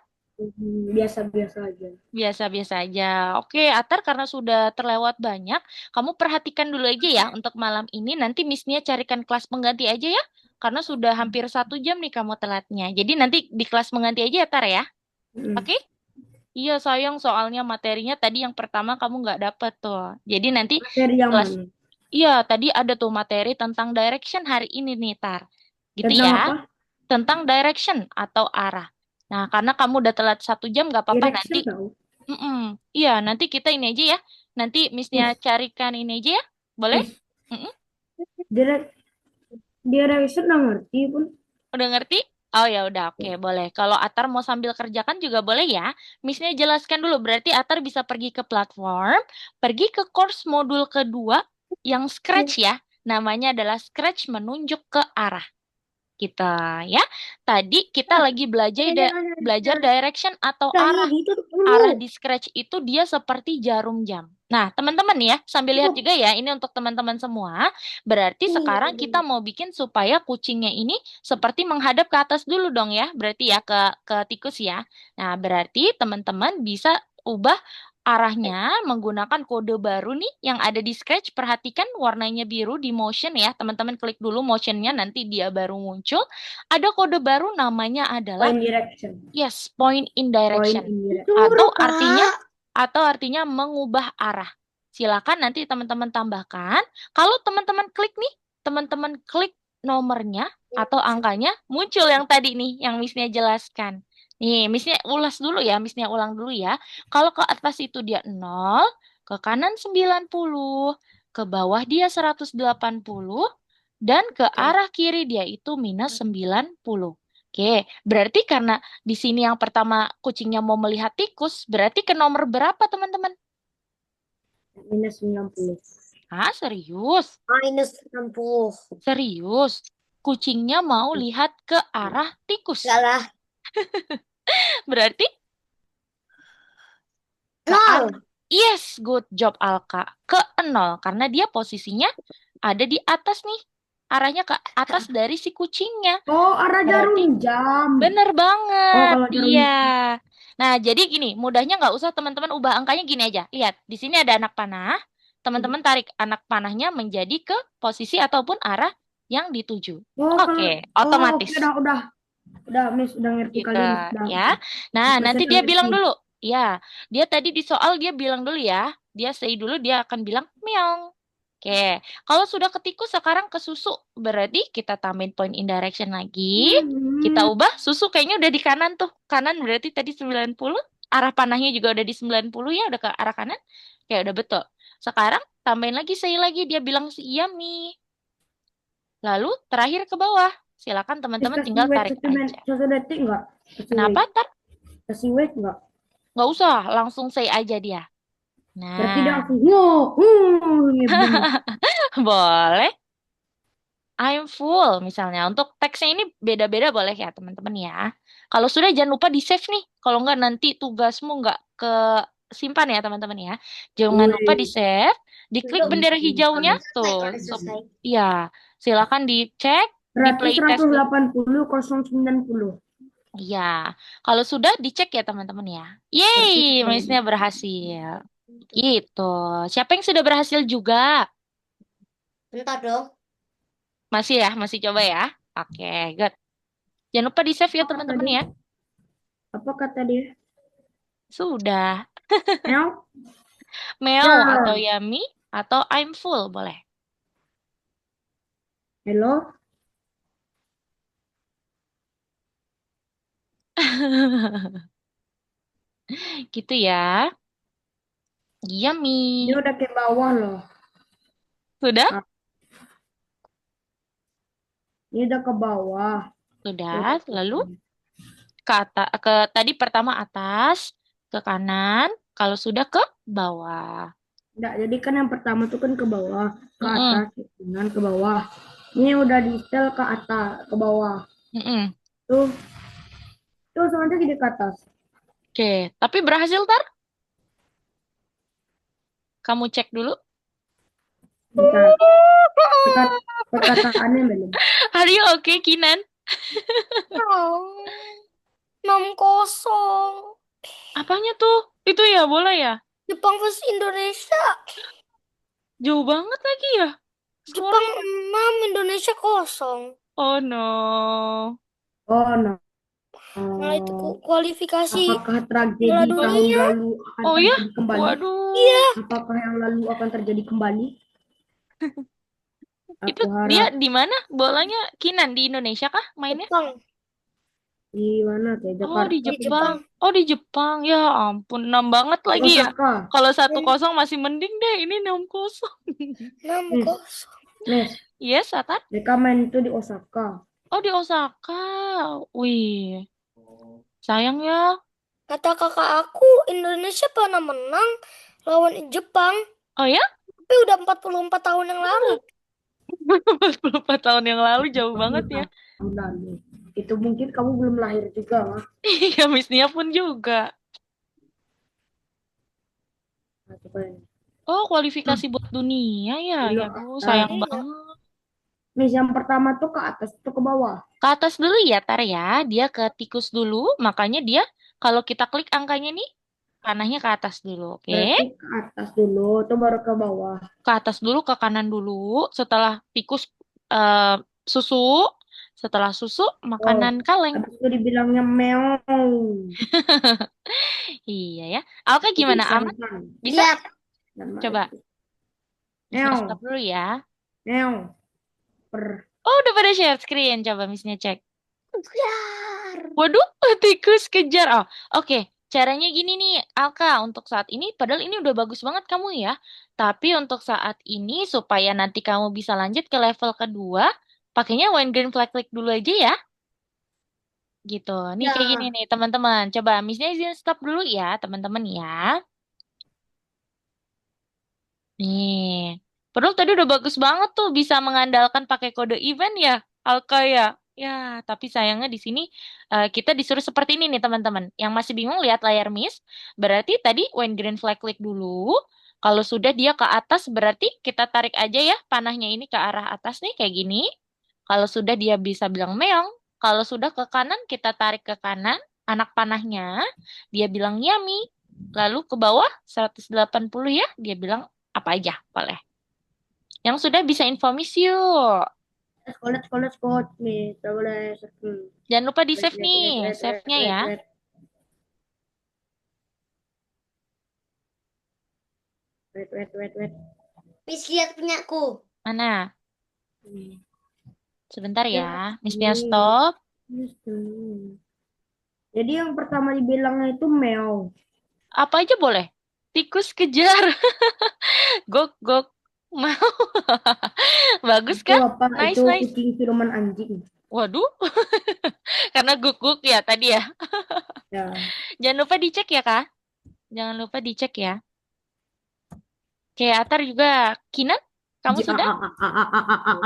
S3: biasa-biasa aja.
S1: Biasa-biasa aja. Oke, Atar karena sudah terlewat banyak, kamu perhatikan dulu aja ya untuk malam ini. Nanti Missnya carikan kelas pengganti aja ya, karena sudah hampir 1 jam nih kamu telatnya. Jadi nanti di kelas pengganti aja ya, Tar ya.
S3: Mm.
S1: Oke? Iya sayang soalnya materinya tadi yang pertama kamu nggak dapet tuh. Jadi nanti
S3: Materi
S1: di
S3: yang
S1: kelas,
S3: mana?
S1: iya tadi ada tuh materi tentang direction hari ini nih Tar. Gitu
S3: Tentang
S1: ya,
S3: apa?
S1: tentang direction atau arah. Nah karena kamu udah telat 1 jam nggak apa-apa nanti.
S3: Direction tahu.
S1: Mm-mm. Iya nanti kita ini aja ya. Nanti Missnya
S3: Yes,
S1: carikan ini aja ya. Boleh?
S3: yes.
S1: Mm-mm.
S3: Direct, direction nggak ngerti pun.
S1: Udah ngerti? Oh ya udah oke boleh. Kalau Atar mau sambil kerjakan juga boleh ya. Missnya jelaskan dulu. Berarti Atar bisa pergi ke platform, pergi ke course modul kedua yang Scratch ya. Namanya adalah Scratch menunjuk ke arah kita ya. Tadi kita lagi belajar direction atau
S3: Udah nih,
S1: arah.
S3: ditutup dulu.
S1: Arah di Scratch itu dia seperti jarum jam. Nah, teman-teman ya, sambil lihat
S3: Oh,
S1: juga ya, ini untuk teman-teman semua. Berarti sekarang kita
S3: ini.
S1: mau bikin supaya kucingnya ini seperti menghadap ke atas dulu dong ya. Berarti ya ke tikus ya. Nah, berarti teman-teman bisa ubah arahnya menggunakan kode baru nih yang ada di Scratch. Perhatikan warnanya biru di motion ya. Teman-teman klik dulu motionnya nanti dia baru muncul. Ada kode baru namanya adalah
S3: Point direction.
S1: yes, point in
S3: Point
S1: direction.
S3: in direction.
S1: Atau
S2: Suruh,
S1: artinya
S2: Kak.
S1: mengubah arah. Silakan nanti teman-teman tambahkan. Kalau teman-teman klik nih, teman-teman klik nomornya atau angkanya muncul yang tadi nih yang Missnya jelaskan. Nih, Missnya ulas dulu ya, Missnya ulang dulu ya. Kalau ke atas itu dia 0, ke kanan 90, ke bawah dia 180, dan ke
S3: Oke.
S1: arah kiri dia itu minus 90. Oke, berarti karena di sini yang pertama kucingnya mau melihat tikus, berarti ke nomor berapa teman-teman?
S3: Minus 90.
S1: Ah, serius?
S2: -60.
S1: Serius? Kucingnya mau lihat ke arah tikus.
S2: Enggak lah.
S1: Berarti ke arah.
S2: 0.
S1: Yes, good job Alka. Ke 0, karena dia posisinya ada di atas nih. Arahnya ke atas dari si kucingnya.
S3: Oh, arah
S1: Berarti
S3: jarum jam.
S1: bener
S3: Oh,
S1: banget.
S3: kalau jarum
S1: Iya.
S3: jam.
S1: Nah, jadi gini, mudahnya nggak usah teman-teman ubah angkanya gini aja. Lihat, di sini ada anak panah. Teman-teman tarik anak panahnya menjadi ke posisi ataupun arah yang dituju.
S3: Oh,
S1: Oke,
S3: kalau oke
S1: otomatis.
S3: udah Miss udah ngerti
S1: Gitu,
S3: kali Miss udah.
S1: ya. Nah,
S3: Bisa
S1: nanti
S3: udah
S1: dia
S3: ngerti.
S1: bilang dulu. Ya, dia tadi di soal dia bilang dulu ya. Dia say dulu, dia akan bilang meong. Oke, kalau sudah ke tikus sekarang ke susu. Berarti kita tambahin point in direction lagi. Kita
S3: Hmm.
S1: ubah susu kayaknya udah di kanan tuh. Kanan berarti tadi 90. Arah panahnya juga udah di 90 ya, udah ke arah kanan. Kayak udah betul. Sekarang tambahin lagi say lagi. Dia bilang yummy. Lalu terakhir ke bawah. Silakan
S3: Miss
S1: teman-teman
S3: kasih
S1: tinggal
S3: wait
S1: tarik
S3: satu
S1: aja.
S3: satu detik nggak? Kasih
S1: Kenapa,
S3: wait.
S1: Tar?
S3: Kasih wait nggak?
S1: Nggak usah, langsung say aja dia.
S3: Berarti dia
S1: Nah,
S3: langsung bunyi.
S1: boleh. I'm full misalnya. Untuk teksnya ini beda-beda boleh ya teman-teman ya. Kalau sudah jangan lupa di save nih. Kalau nggak nanti tugasmu nggak ke simpan ya teman-teman ya. Jangan lupa di
S3: Wih,
S1: save, diklik
S2: Untuk
S1: bendera hijaunya
S3: simpan.
S1: tuh.
S2: selesai, kalau selesai.
S1: Ya, silakan dicek. di
S3: Berarti
S1: playtest dulu.
S3: 180, 090.
S1: Iya, kalau sudah dicek ya teman-teman ya. Yeay,
S3: Berarti sudah
S1: Miss-nya
S3: lebih.
S1: berhasil. Gitu. Siapa yang sudah berhasil juga?
S2: Bentar dong.
S1: Masih ya, masih coba ya. Oke, good. Jangan lupa di-save ya
S3: Apa kata
S1: teman-teman
S3: dia?
S1: ya.
S3: Apa kata dia?
S1: Sudah.
S3: El?
S1: Meow atau
S3: Ya.
S1: yummy atau I'm full boleh.
S3: Hello?
S1: Gitu ya.
S3: Dia
S1: Yummy.
S3: udah ke bawah loh.
S1: Sudah?
S3: Ah, ini udah ke bawah. Tuh,
S1: Sudah. Lalu ke tadi pertama atas, ke kanan, kalau sudah ke bawah.
S3: enggak, jadi kan yang pertama tuh kan ke bawah, ke
S1: Mm-mm,
S3: atas, ke kanan, ke bawah. Ini udah di setel ke atas, ke bawah.
S1: mm-mm.
S3: Tuh, tuh semuanya jadi ke atas.
S1: Oke, tapi berhasil tar? Kamu cek dulu.
S3: Bentar, perkataannya belum.
S1: Are you okay, Kinan?
S2: Oh, 6-0.
S1: Apanya tuh? Itu ya, bola ya?
S2: Jepang versus Indonesia.
S1: Jauh banget lagi ya
S2: Jepang
S1: skornya.
S2: 6, Indonesia 0.
S1: Oh no.
S3: Oh no.
S2: Nah, itu kualifikasi
S3: Apakah
S2: Piala
S3: tragedi tahun
S2: Dunia.
S3: lalu akan
S1: Oh ya?
S3: terjadi kembali?
S2: Iya,
S1: Waduh.
S3: Apakah yang lalu akan terjadi kembali?
S1: Itu
S3: Aku
S1: dia
S3: harap
S1: di mana? Bolanya Kinan di Indonesia kah mainnya?
S2: Jepang.
S3: di mana kayak
S1: Oh, di
S3: Jakarta,
S2: Di
S1: Jepang.
S2: Jepang.
S1: Oh, di Jepang. Ya ampun, 6 banget
S3: di
S1: lagi ya.
S3: Osaka.
S1: Kalau satu
S2: Dan
S1: kosong masih mending deh. Ini 6-0.
S2: 6-0.
S3: Nis, Nis,
S1: Yes, Atat.
S3: mereka main itu di Osaka.
S1: Oh, di Osaka. Wih, sayang ya.
S2: Kata kakak aku, Indonesia pernah menang lawan Jepang.
S1: Oh ya?
S2: Tapi udah 44 tahun yang lalu.
S1: 44 tahun yang lalu jauh banget
S3: 40
S1: ya.
S3: tahun lalu. Itu mungkin kamu belum lahir juga, lah.
S1: Iya, Miss Nia pun juga.
S3: Nah, coba ini.
S1: Oh,
S3: Nah,
S1: kualifikasi buat dunia ya. Ya,
S3: belum
S1: aduh,
S3: atas.
S1: sayang
S2: Iya.
S1: banget.
S3: Nis, yang pertama tuh ke atas, tuh ke bawah.
S1: Ke atas dulu ya, Tar ya. Dia ke tikus dulu, makanya dia kalau kita klik angkanya nih, panahnya ke atas dulu, oke?
S3: Berarti ke atas dulu, tuh baru ke bawah.
S1: Ke atas dulu, ke kanan dulu. Setelah tikus eh, susu, setelah susu
S3: Oh,
S1: makanan kaleng.
S3: habis itu dibilangnya meow.
S1: Iya ya. Alka
S3: Jadi
S1: gimana? Aman?
S3: san-san.
S1: Bisa?
S2: Siap.
S3: Nama
S1: Coba.
S3: itu.
S1: Miss stop
S3: Meow,
S1: dulu ya.
S3: meow. Per.
S1: Oh, udah pada share screen. Coba Missnya cek.
S2: Kejar.
S1: Waduh, tikus kejar. Oh, oke. Caranya gini nih, Alka. Untuk saat ini, padahal ini udah bagus banget kamu ya. Tapi untuk saat ini, supaya nanti kamu bisa lanjut ke level kedua, pakainya Wine Green Flag Click dulu aja ya. Gitu. Nih kayak gini
S2: Ya.
S1: nih, teman-teman. Coba Missnya izin stop dulu ya, teman-teman ya. Nih. Padahal tadi udah bagus banget tuh bisa mengandalkan pakai kode event ya, Alka ya. Ya, tapi sayangnya di sini kita disuruh seperti ini nih teman-teman. Yang masih bingung lihat layar Miss. Berarti tadi when green flag klik dulu. Kalau sudah dia ke atas berarti kita tarik aja ya panahnya ini ke arah atas nih kayak gini. Kalau sudah dia bisa bilang meong. Kalau sudah ke kanan kita tarik ke kanan anak panahnya. Dia bilang yummy. Lalu ke bawah 180 ya, dia bilang apa aja boleh. Yang sudah bisa info miss yuk.
S3: Sekolah, sekolah, sekolah. Nih, coba boleh.
S1: Jangan lupa di
S3: Wait,
S1: save
S3: wait,
S1: nih,
S3: wait, wait, wait,
S1: save-nya
S3: wait,
S1: ya.
S3: wait. Wait, wait, wait, wait.
S2: Miss lihat punyaku.
S1: Mana?
S3: Hmm.
S1: Sebentar ya,
S3: Ya,
S1: Miss-nya
S3: ini.
S1: stop.
S3: Jadi yang pertama dibilangnya itu meow.
S1: Apa aja boleh. Tikus kejar. Gok, gok. Mau. Bagus
S3: Itu
S1: kan?
S3: apa? Itu
S1: Nice, nice.
S3: kucing siluman anjing.
S1: Waduh, karena guk-guk ya tadi ya.
S3: Ya.
S1: Jangan lupa dicek ya, Kak. Jangan lupa dicek ya. Kayak Atar juga. Kinan, kamu sudah? Oh,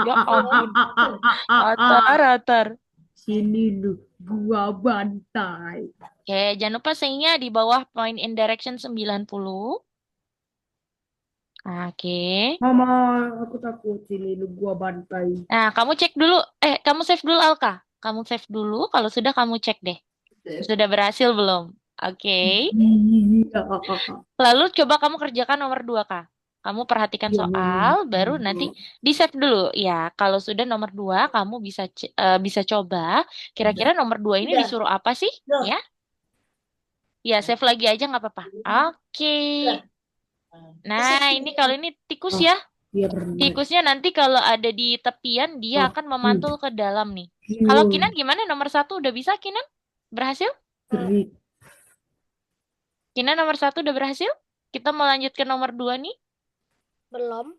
S1: ya ampun. Atar, Atar.
S3: Sini lu, gua bantai.
S1: Oke, jangan lupa seinnya di bawah point in direction 90. Oke.
S4: Mama, aku takut sini lu gua bantai.
S1: Nah, kamu cek dulu. Kamu save dulu, Alka. Kamu save dulu. Kalau sudah, kamu cek deh. Sudah berhasil belum? Oke.
S4: Iya.
S1: Lalu coba kamu kerjakan nomor 2, Kak. Kamu perhatikan
S4: Iya,
S1: soal,
S4: Mama.
S1: baru nanti di-save dulu. Ya, kalau sudah nomor 2, kamu bisa coba. Kira-kira nomor 2 ini
S3: Udah.
S1: disuruh apa sih?
S3: Udah.
S1: Ya, ya save lagi aja nggak apa-apa. Oke. Nah, ini kalau ini tikus
S4: Ah,
S1: ya.
S4: iya benar.
S1: Tikusnya nanti kalau ada di tepian, dia
S4: Ah,
S1: akan memantul ke dalam nih.
S4: iya.
S1: Kalau Kinan gimana? Nomor 1 udah bisa, Kinan? Berhasil?
S4: Gerik.
S1: Kinan nomor 1 udah berhasil? Kita mau lanjut ke nomor 2 nih.
S3: Belum.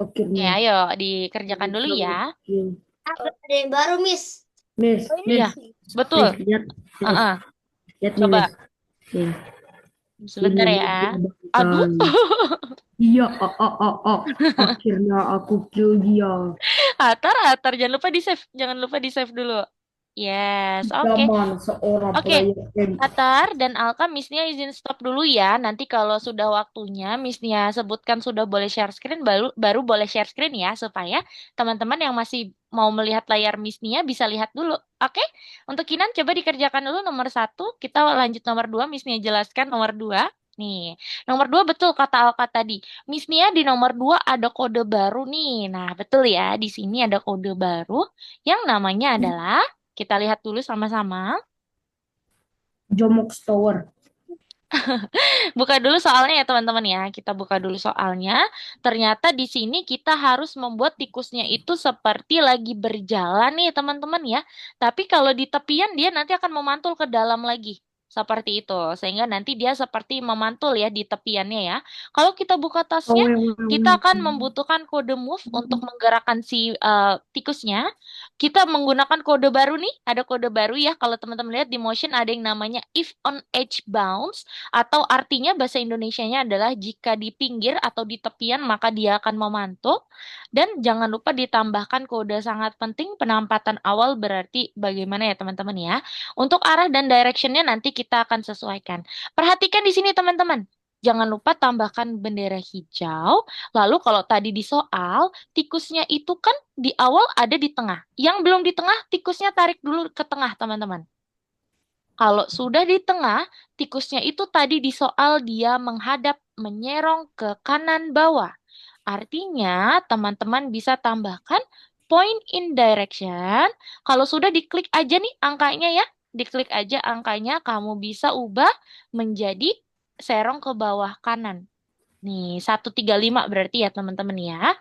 S4: Oke,
S1: Ya,
S4: Miss.
S1: ayo dikerjakan dulu ya.
S3: Ada yang baru, Miss.
S4: Miss,
S1: Iya,
S4: Miss,
S1: betul.
S4: Miss, lihat,
S1: Heeh.
S4: lihat nih,
S1: Coba
S4: Miss. Nih,
S1: sebentar
S4: ini
S1: ya.
S4: gua
S1: Aduh.
S4: bantai. Iya, akhirnya aku kill dia.
S1: Atar, jangan lupa di-save. Jangan lupa di-save dulu. Yes, oke.
S4: Zaman seorang
S1: Oke,
S4: player M.
S1: Atar dan Alka, Miss-nya izin stop dulu ya. Nanti kalau sudah waktunya, Miss-nya sebutkan sudah boleh share screen, baru boleh share screen ya, supaya teman-teman yang masih mau melihat layar Miss-nya bisa lihat dulu. Oke? Untuk Kinan, coba dikerjakan dulu nomor 1. Kita lanjut nomor 2, Miss-nya jelaskan nomor 2. Nih, nomor 2 betul kata Alka tadi. Miss-nya di nomor 2 ada kode baru nih. Nah, betul ya, di sini ada kode baru yang namanya adalah, kita lihat dulu sama-sama.
S4: Jomox Tower.
S1: Buka dulu soalnya ya teman-teman ya. Kita buka dulu soalnya. Ternyata di sini kita harus membuat tikusnya itu seperti lagi berjalan nih teman-teman ya. Tapi kalau di tepian dia nanti akan memantul ke dalam lagi. Seperti itu. Sehingga nanti dia seperti memantul ya di tepiannya ya. Kalau kita buka tasnya, kita akan membutuhkan kode move untuk menggerakkan si tikusnya. Kita menggunakan kode baru nih. Ada kode baru ya. Kalau teman-teman lihat di motion ada yang namanya if on edge bounce, atau artinya bahasa Indonesianya adalah jika di pinggir atau di tepian maka dia akan memantul. Dan jangan lupa ditambahkan kode sangat penting penempatan awal berarti bagaimana ya teman-teman ya. Untuk arah dan directionnya nanti kita akan sesuaikan. Perhatikan di sini teman-teman. Jangan lupa tambahkan bendera hijau. Lalu kalau tadi di soal, tikusnya itu kan di awal ada di tengah. Yang belum di tengah, tikusnya tarik dulu ke tengah teman-teman. Kalau sudah di tengah, tikusnya itu tadi di soal dia menghadap menyerong ke kanan bawah. Artinya, teman-teman bisa tambahkan point in direction. Kalau sudah diklik aja nih angkanya ya. Diklik aja angkanya, kamu bisa ubah menjadi serong ke bawah kanan. Nih, 135 berarti ya teman-teman ya.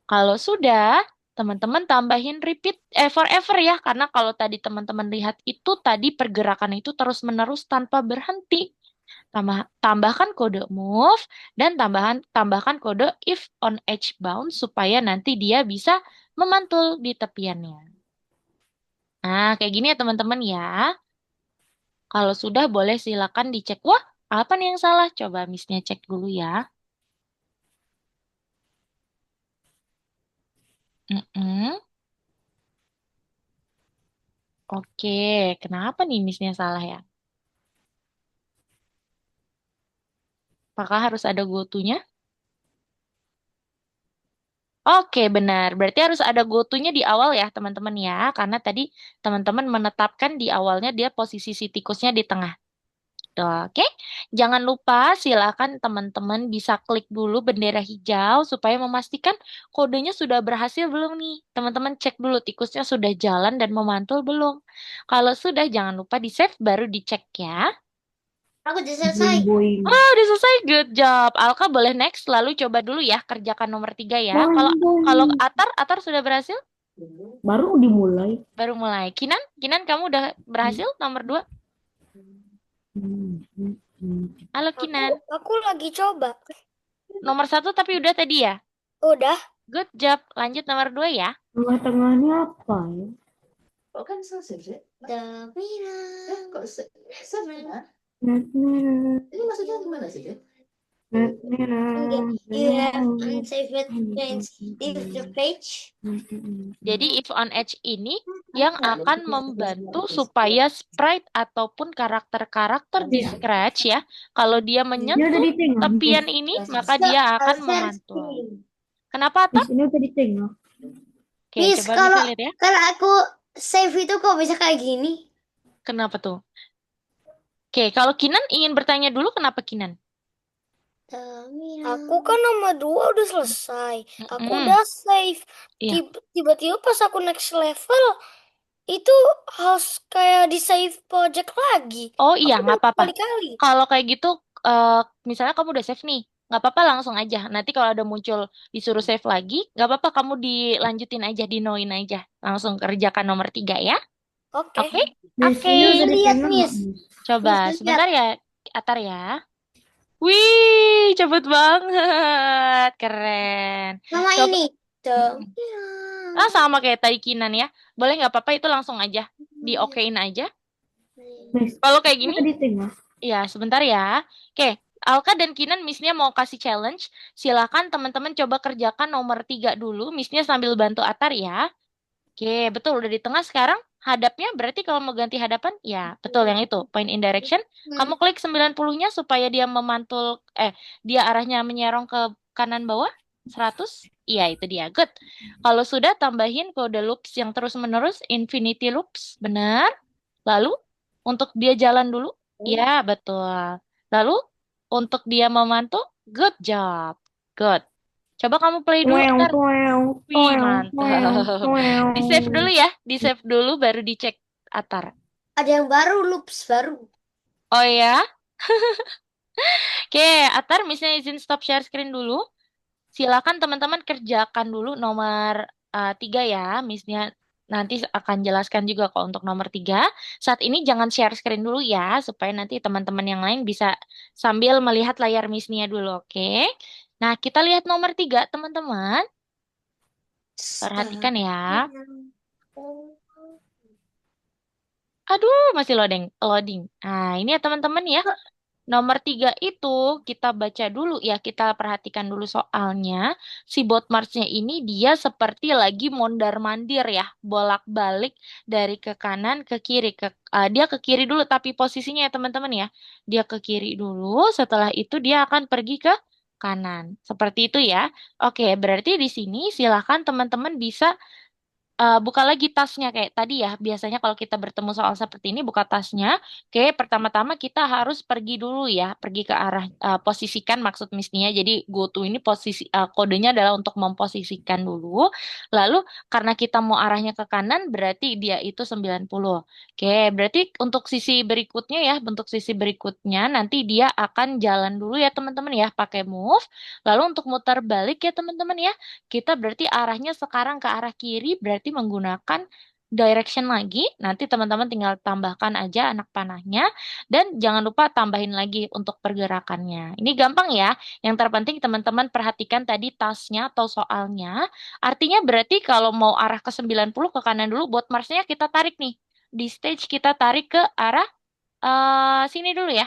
S1: Kalau sudah, teman-teman tambahin repeat forever ya, karena kalau tadi teman-teman lihat itu tadi pergerakan itu terus-menerus tanpa berhenti. Tambahkan kode move dan tambahkan kode if on edge bound supaya nanti dia bisa memantul di tepiannya. Nah, kayak gini ya teman-teman ya. Kalau sudah boleh silakan dicek. Wah, apa nih yang salah? Coba Miss-nya cek dulu ya. Mm-mm. Oke, kenapa nih Miss-nya salah ya? Apakah harus ada goto-nya? Oke, benar. Berarti harus ada goto-nya di awal ya, teman-teman ya. Karena tadi teman-teman menetapkan di awalnya dia posisi si tikusnya di tengah. Tuh, oke. Jangan lupa silakan teman-teman bisa klik dulu bendera hijau supaya memastikan kodenya sudah berhasil belum nih. Teman-teman cek dulu tikusnya sudah jalan dan memantul belum. Kalau sudah, jangan lupa di-save baru dicek ya.
S3: Aku udah selesai.
S4: Boing.
S1: Oh, udah selesai. Good job. Alka boleh next. Lalu coba dulu ya kerjakan nomor 3 ya. Kalau kalau Atar sudah berhasil?
S4: Baru dimulai.
S1: Baru mulai. Kinan kamu udah berhasil nomor 2? Halo Kinan.
S3: Aku lagi coba.
S1: Nomor 1 tapi udah tadi ya?
S3: Udah.
S1: Good job. Lanjut nomor 2 ya.
S4: Tengah-tengahnya apa ya?
S2: Kok kan selesai sih? Kok sebenarnya?
S4: Nah,
S2: Ini maksudnya gimana sih? You have unsaved friends. Leave the page.
S1: Jadi if on edge ini yang akan membantu supaya sprite ataupun karakter-karakter di Scratch ya, kalau dia
S4: Dia udah
S1: menyentuh
S4: di tengah,
S1: tepian
S4: Miss.
S1: ini, maka dia akan memantul. Kenapa, Atta?
S4: Miss, ini udah di tengah.
S1: Oke,
S2: Miss,
S1: coba
S2: kalau
S1: bisa lihat ya.
S2: kalau aku save itu kok bisa kayak gini?
S1: Kenapa tuh? Oke, kalau Kinan ingin bertanya dulu, kenapa Kinan?
S3: Aku kan nomor 2 udah selesai. Aku
S1: Mm-mm.
S3: udah save.
S1: Iya.
S3: Tiba-tiba pas aku next level, itu harus kayak di save project lagi.
S1: Oh iya,
S3: Aku
S1: nggak
S3: udah
S1: apa-apa.
S3: kali-kali.
S1: Kalau kayak gitu, misalnya kamu udah save nih, nggak apa-apa langsung aja. Nanti kalau ada muncul disuruh save lagi, nggak apa-apa kamu dilanjutin aja, dinoin aja. Langsung kerjakan nomor 3 ya.
S3: Oke.
S1: Oke?
S4: Miss,
S1: Oke.
S4: ini udah di
S2: Lihat,
S4: tengah nggak,
S2: Miss.
S4: Miss?
S1: Coba
S2: Miss, lihat.
S1: sebentar ya, Atar ya. Wih, cepet banget. Keren.
S2: Sama
S1: Coba.
S2: ini. Tuh.
S1: Ah, sama kayak tadi Kinan ya. Boleh nggak apa-apa itu langsung aja. Di-okein aja.
S4: Miss,
S1: Kalau kayak
S4: ini
S1: gini,
S4: udah di tengah.
S1: ya sebentar ya. Oke, Alka dan Kinan Missnya mau kasih challenge. Silakan teman-teman coba kerjakan nomor 3 dulu. Missnya sambil bantu Atar ya. Oke, betul. Udah di tengah sekarang. Hadapnya berarti kalau mau ganti hadapan, ya betul yang itu. Point in direction. Kamu klik 90-nya supaya dia memantul, dia arahnya menyerong ke kanan bawah. 100. Iya, itu dia. Good. Kalau sudah, tambahin kode loops yang terus-menerus. Infinity loops. Benar. Lalu, untuk dia jalan dulu. Ya, betul. Lalu, untuk dia memantul, good job. Good. Coba kamu play dulu,
S4: Tueng,
S1: Atar.
S4: tueng,
S1: Wih,
S4: tueng, tueng,
S1: mantap.
S4: tueng.
S1: Di save dulu ya, di save dulu baru dicek Atar.
S2: Ada yang baru, loops baru.
S1: Oh ya, oke, Atar misalnya izin stop share screen dulu. Silakan teman-teman kerjakan dulu nomor 3 ya, Missnya nanti akan jelaskan juga kok untuk nomor 3. Saat ini jangan share screen dulu ya, supaya nanti teman-teman yang lain bisa sambil melihat layar Missnya dulu, oke? Nah, kita lihat nomor 3, teman-teman. Perhatikan ya. Aduh, masih loading. Loading. Nah, ini ya teman-teman ya. Nomor 3 itu kita baca dulu ya, kita perhatikan dulu soalnya. Si bot marchnya ini dia seperti lagi mondar-mandir ya, bolak-balik dari ke kanan ke kiri. Dia ke kiri dulu, tapi posisinya ya teman-teman ya. Dia ke kiri dulu, setelah itu dia akan pergi ke kanan. Seperti itu ya. Oke, berarti di sini silahkan teman-teman bisa buka lagi tasnya kayak tadi ya. Biasanya kalau kita bertemu soal seperti ini, buka tasnya. Oke, pertama-tama kita harus pergi dulu ya, pergi ke arah posisikan maksud misinya. Jadi go to ini posisi kodenya adalah untuk memposisikan dulu. Lalu karena kita mau arahnya ke kanan, berarti dia itu 90. Oke, berarti untuk sisi berikutnya ya, bentuk sisi berikutnya nanti dia akan jalan dulu ya teman-teman ya, pakai move. Lalu untuk mutar balik ya teman-teman ya. Kita berarti arahnya sekarang ke arah kiri, berarti menggunakan direction lagi. Nanti teman-teman tinggal tambahkan aja anak panahnya. Dan jangan lupa tambahin lagi untuk pergerakannya. Ini gampang ya. Yang terpenting teman-teman perhatikan tadi tasnya atau soalnya. Artinya berarti kalau mau arah ke 90 ke kanan dulu, buat Marsnya kita tarik nih. Di stage kita tarik ke arah sini dulu ya.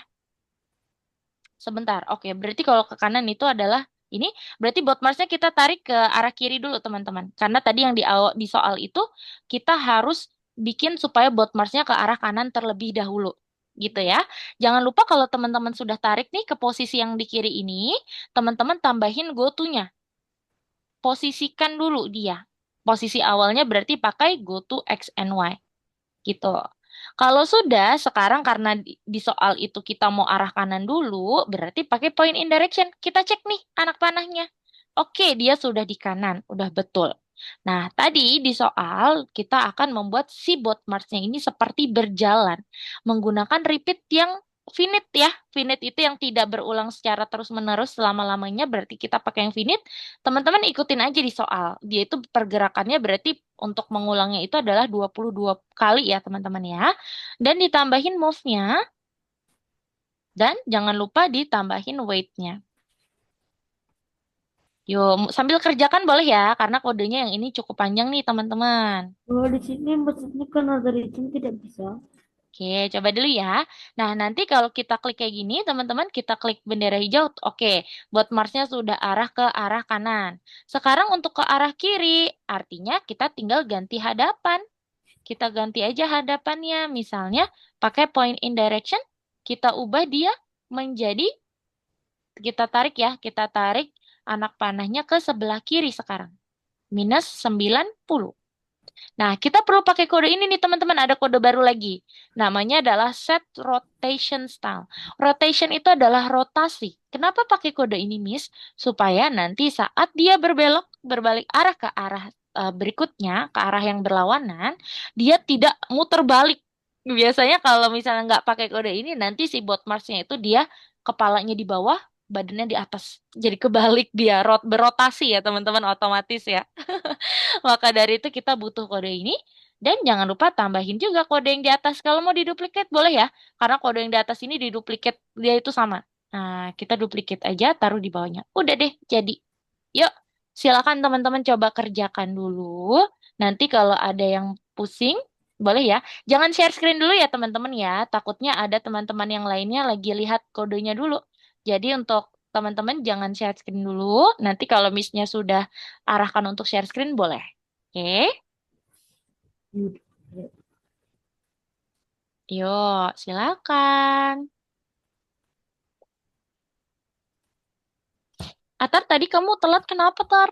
S1: Sebentar. Oke, berarti kalau ke kanan itu adalah ini, berarti bot Marsnya kita tarik ke arah kiri dulu, teman-teman. Karena tadi yang di soal itu kita harus bikin supaya bot Marsnya ke arah kanan terlebih dahulu. Gitu ya. Jangan lupa kalau teman-teman sudah tarik nih ke posisi yang di kiri ini, teman-teman tambahin go to-nya. Posisikan dulu dia. Posisi awalnya berarti pakai go to X and Y gitu. Kalau sudah, sekarang karena di soal itu kita mau arah kanan dulu, berarti pakai point in direction. Kita cek nih anak panahnya. Oke, dia sudah di kanan, udah betul. Nah, tadi di soal kita akan membuat si bot march-nya ini seperti berjalan menggunakan repeat yang finite ya. Finite itu yang tidak berulang secara terus-menerus selama-lamanya, berarti kita pakai yang finite. Teman-teman ikutin aja di soal. Dia itu pergerakannya berarti untuk mengulangnya itu adalah 22 kali ya teman-teman ya. Dan ditambahin move-nya. Dan jangan lupa ditambahin weight-nya. Yuk, sambil kerjakan boleh ya, karena kodenya yang ini cukup panjang nih teman-teman.
S4: Kalau di sini maksudnya karena dari sini tidak bisa.
S1: Oke, coba dulu ya. Nah, nanti kalau kita klik kayak gini, teman-teman, kita klik bendera hijau. Oke, buat Marsnya sudah arah ke arah kanan. Sekarang untuk ke arah kiri, artinya kita tinggal ganti hadapan. Kita ganti aja hadapannya. Misalnya, pakai point in direction, kita ubah dia menjadi, kita tarik anak panahnya ke sebelah kiri sekarang. Minus 90. Nah, kita perlu pakai kode ini nih teman-teman. Ada kode baru lagi. Namanya adalah set rotation style. Rotation itu adalah rotasi. Kenapa pakai kode ini, Miss? Supaya nanti saat dia berbalik arah ke arah berikutnya, ke arah yang berlawanan, dia tidak muter balik. Biasanya kalau misalnya nggak pakai kode ini, nanti si bot Marsnya itu dia kepalanya di bawah, badannya di atas. Jadi kebalik dia, berotasi ya teman-teman, otomatis ya. Maka dari itu kita butuh kode ini. Dan jangan lupa tambahin juga kode yang di atas. Kalau mau diduplikat boleh ya. Karena kode yang di atas ini diduplikat dia itu sama. Nah, kita duplikat aja, taruh di bawahnya. Udah deh, jadi. Yuk, silakan teman-teman coba kerjakan dulu. Nanti kalau ada yang pusing, boleh ya. Jangan share screen dulu ya teman-teman ya. Takutnya ada teman-teman yang lainnya lagi lihat kodenya dulu. Jadi untuk teman-teman jangan share screen dulu. Nanti kalau miss-nya sudah arahkan untuk share screen boleh. Oke? Yuk, silakan. Atar, tadi kamu telat kenapa, Tar?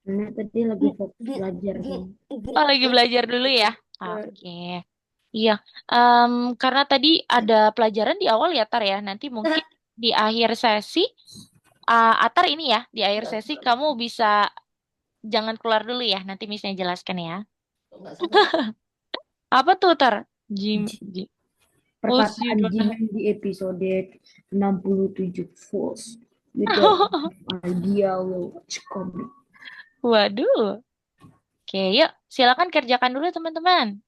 S4: Karena tadi lagi fokus belajar kan.
S1: Oh, lagi belajar dulu ya? Oke. Iya, karena tadi ada pelajaran di awal ya, Tar ya. Nanti mungkin di akhir sesi, Atar ini ya, di akhir sesi kamu bisa jangan keluar dulu ya. Nanti misalnya jelaskan ya. Apa tuh, Tar? Jim, Jim. Oh,
S4: Perkataan Jimin di episode 67 False. With the idea will watch coming.
S1: Waduh. Oke, yuk. Silakan kerjakan dulu, teman-teman.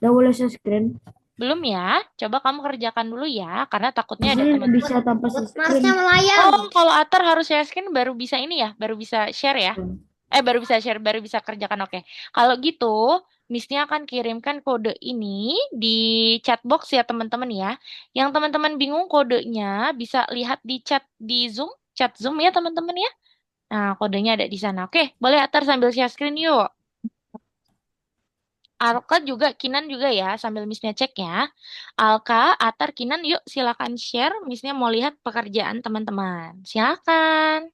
S4: Udah boleh share screen?
S1: Belum ya? Coba kamu kerjakan dulu ya, karena takutnya ada
S4: Ini
S1: teman-teman.
S4: bisa tanpa share screen.
S3: Marsnya melayang.
S1: Oh, kalau Atar harus share screen baru bisa ini ya, baru bisa share ya. Baru bisa share, baru bisa kerjakan. Oke. Kalau gitu, Miss-nya akan kirimkan kode ini di chatbox ya teman-teman ya. Yang teman-teman bingung kodenya bisa lihat di chat Zoom ya teman-teman ya. Nah, kodenya ada di sana. Oke, boleh Atar sambil share screen yuk. Alka juga, Kinan juga ya, sambil Miss-nya cek ya. Alka, Atar, Kinan, yuk silakan share. Miss-nya mau lihat pekerjaan teman-teman. Silakan.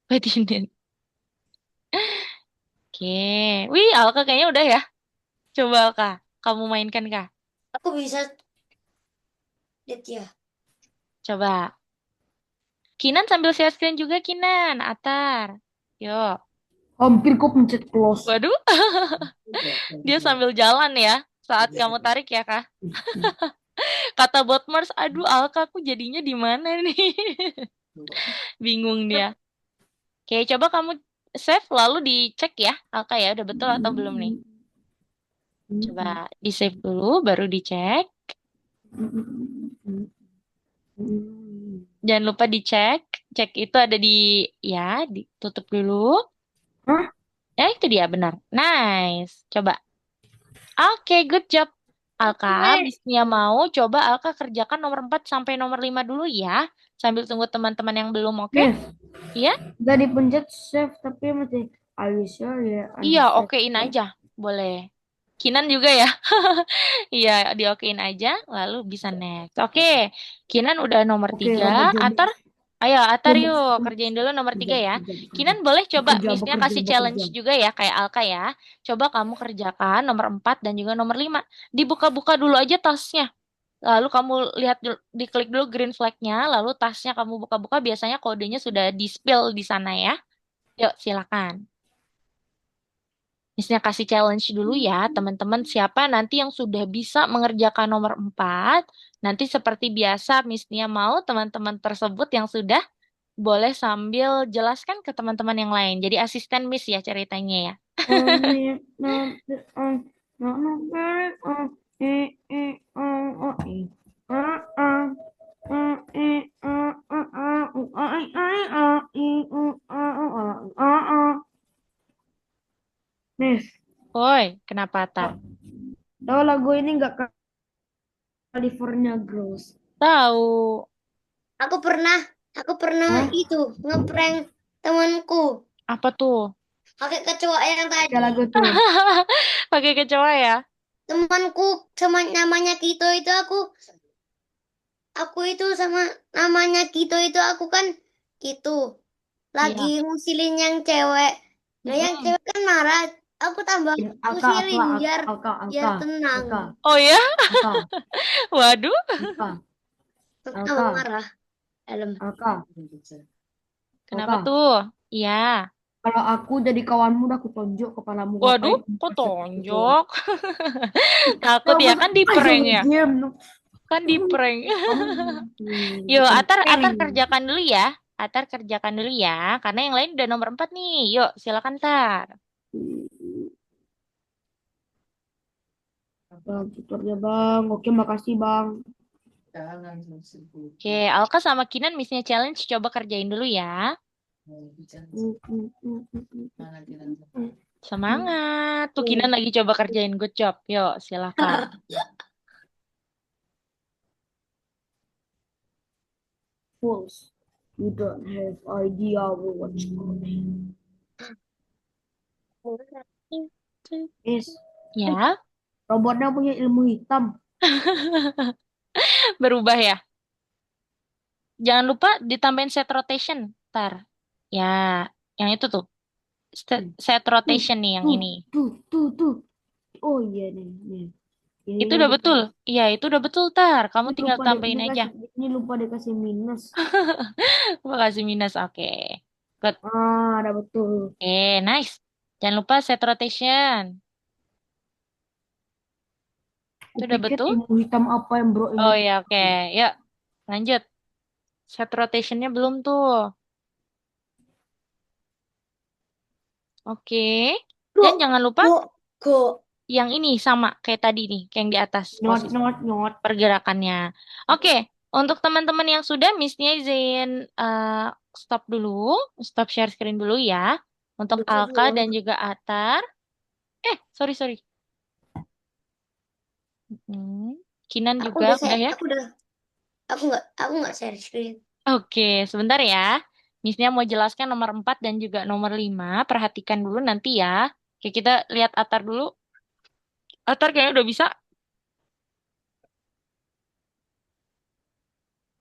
S1: Betinin. Oke. Wih, Alka kayaknya udah ya. Coba Alka, kamu mainkan kah?
S3: Aku bisa lihat ya.
S1: Coba. Kinan sambil share screen juga, Kinan. Atar. Yuk.
S4: Hampir kok pencet close.
S1: Waduh, dia sambil jalan ya. Saat kamu tarik ya, Kak. Kata Botmars, aduh Alka aku jadinya di mana nih? Bingung dia. Oke, coba kamu save lalu dicek ya, Alka ya, udah betul atau belum nih? Coba di save dulu, baru dicek. Jangan lupa dicek. Cek itu ada di, ya, ditutup dulu.
S4: Hah?
S1: Ya, itu dia, benar. Nice. Coba. Oke, good job. Alka, bisnya mau, coba Alka kerjakan nomor 4 sampai nomor 5 dulu ya. Sambil tunggu teman-teman yang belum, oke?
S4: Yes.
S1: Iya?
S4: Udah dipencet save tapi masih are you sure ya?
S1: Iya, okein aja. Boleh. Kinan juga ya. Iya, diokein aja, lalu bisa next. Oke, Kinan udah nomor
S4: Oke,
S1: 3.
S4: Robert Johnny.
S1: Atar, ayo Atar
S4: Nomor
S1: yuk,
S4: satu.
S1: kerjain dulu nomor 3 ya.
S4: Bekerja.
S1: Kinan boleh coba
S4: Bekerja,
S1: miss-nya
S4: bekerja,
S1: kasih
S4: bekerja.
S1: challenge juga ya, kayak Alka ya. Coba kamu kerjakan nomor 4 dan juga nomor 5. Dibuka-buka dulu aja tasnya. Lalu kamu lihat, diklik dulu green flag-nya, lalu tasnya kamu buka-buka, biasanya kodenya sudah di-spill di sana ya. Yuk, silakan. Misalnya kasih challenge dulu ya, teman-teman siapa nanti yang sudah bisa mengerjakan nomor 4. Nanti seperti biasa, Miss-nya mau teman-teman tersebut yang sudah boleh sambil jelaskan ke teman-teman yang lain. Jadi asisten Miss ya ceritanya ya.
S4: Miss,
S1: Woi, kenapa Tar?
S4: tahu lagu ini nggak Kak? California Girls?
S1: Tahu.
S2: Aku pernah
S4: Hah?
S2: itu ngeprank temanku
S1: Apa tuh?
S2: pakai kecoa yang
S4: Ada
S2: tadi.
S4: lagu tuh.
S1: Pakai kecoa ya?
S2: Temanku sama namanya Kito itu aku itu sama namanya Kito itu aku kan itu lagi
S1: Iya.
S2: ngusilin yang cewek. Nah, yang
S1: Mm-mm.
S2: cewek kan marah. Aku tambah
S4: Alka,
S2: ngusilin biar
S4: Alka,
S2: biar
S4: Alka,
S2: tenang.
S4: Alka,
S1: Oh ya?
S4: Alka,
S1: Waduh.
S4: Alka,
S2: Aku tambah
S4: Alka,
S2: marah. Dalam.
S4: Alka,
S1: Kenapa
S4: Alka.
S1: tuh? Iya.
S4: Kalau aku jadi kawanmu udah aku tonjok kepalamu
S1: Waduh,
S4: ngapain kamu
S1: kok
S4: kasih kecoa?
S1: tonjok? Takut
S4: Kamu
S1: ya
S4: kan
S1: kan di
S4: aja
S1: prank ya?
S4: nge-game.
S1: Kan di prank.
S4: Kamu
S1: Yuk,
S4: bukan
S1: Atar
S4: prank.
S1: kerjakan dulu ya. Atar kerjakan dulu ya. Karena yang lain udah nomor 4 nih. Yuk, silakan Tar.
S4: Bang, tutornya bang. Oke, makasih bang.
S1: Oke, Alka sama Kinan misinya challenge. Coba kerjain dulu ya. Semangat. Tuh Kinan lagi coba kerjain good job. Yuk, silakan.
S4: False. You don't have idea what's coming. Yes,
S1: Ya,
S4: robotnya punya ilmu hitam.
S1: berubah ya. Jangan lupa ditambahin set rotation. Tar. Ya, yang itu tuh. Set
S4: Tuh,
S1: rotation nih yang
S4: tuh,
S1: ini.
S4: tuh. Oh iya nih, nih.
S1: Itu
S4: Ini
S1: udah
S4: lupa.
S1: betul. Iya, itu udah betul, Tar. Kamu
S4: Ini
S1: tinggal
S4: lupa
S1: tambahin aja.
S4: lupa dikasih minus.
S1: Makasih minus. Oke. Good.
S4: Ah, ada betul.
S1: Nice. Jangan lupa set rotation. Itu udah
S4: Kupikir
S1: betul?
S4: ilmu hitam apa yang bro ini?
S1: Oh ya, oke. Yuk, lanjut. Set rotationnya belum tuh. Oke. Dan
S2: Bro,
S1: jangan lupa
S2: go.
S1: yang ini sama kayak tadi nih, kayak yang di atas
S4: Nyot,
S1: posisi
S4: nyot, nyot.
S1: pergerakannya. Oke, untuk teman-teman yang sudah, Miss-nya izin stop dulu, stop share screen dulu ya. Untuk
S2: Betul
S1: Alka
S2: dulu.
S1: dan juga Atar. Sorry. Hmm. Kinan juga udah ya.
S2: Aku nggak share screen.
S1: Oke, sebentar ya. Miss-nya mau jelaskan nomor 4 dan juga nomor 5. Perhatikan dulu nanti ya. Oke, kita lihat Atar dulu. Atar kayaknya udah bisa.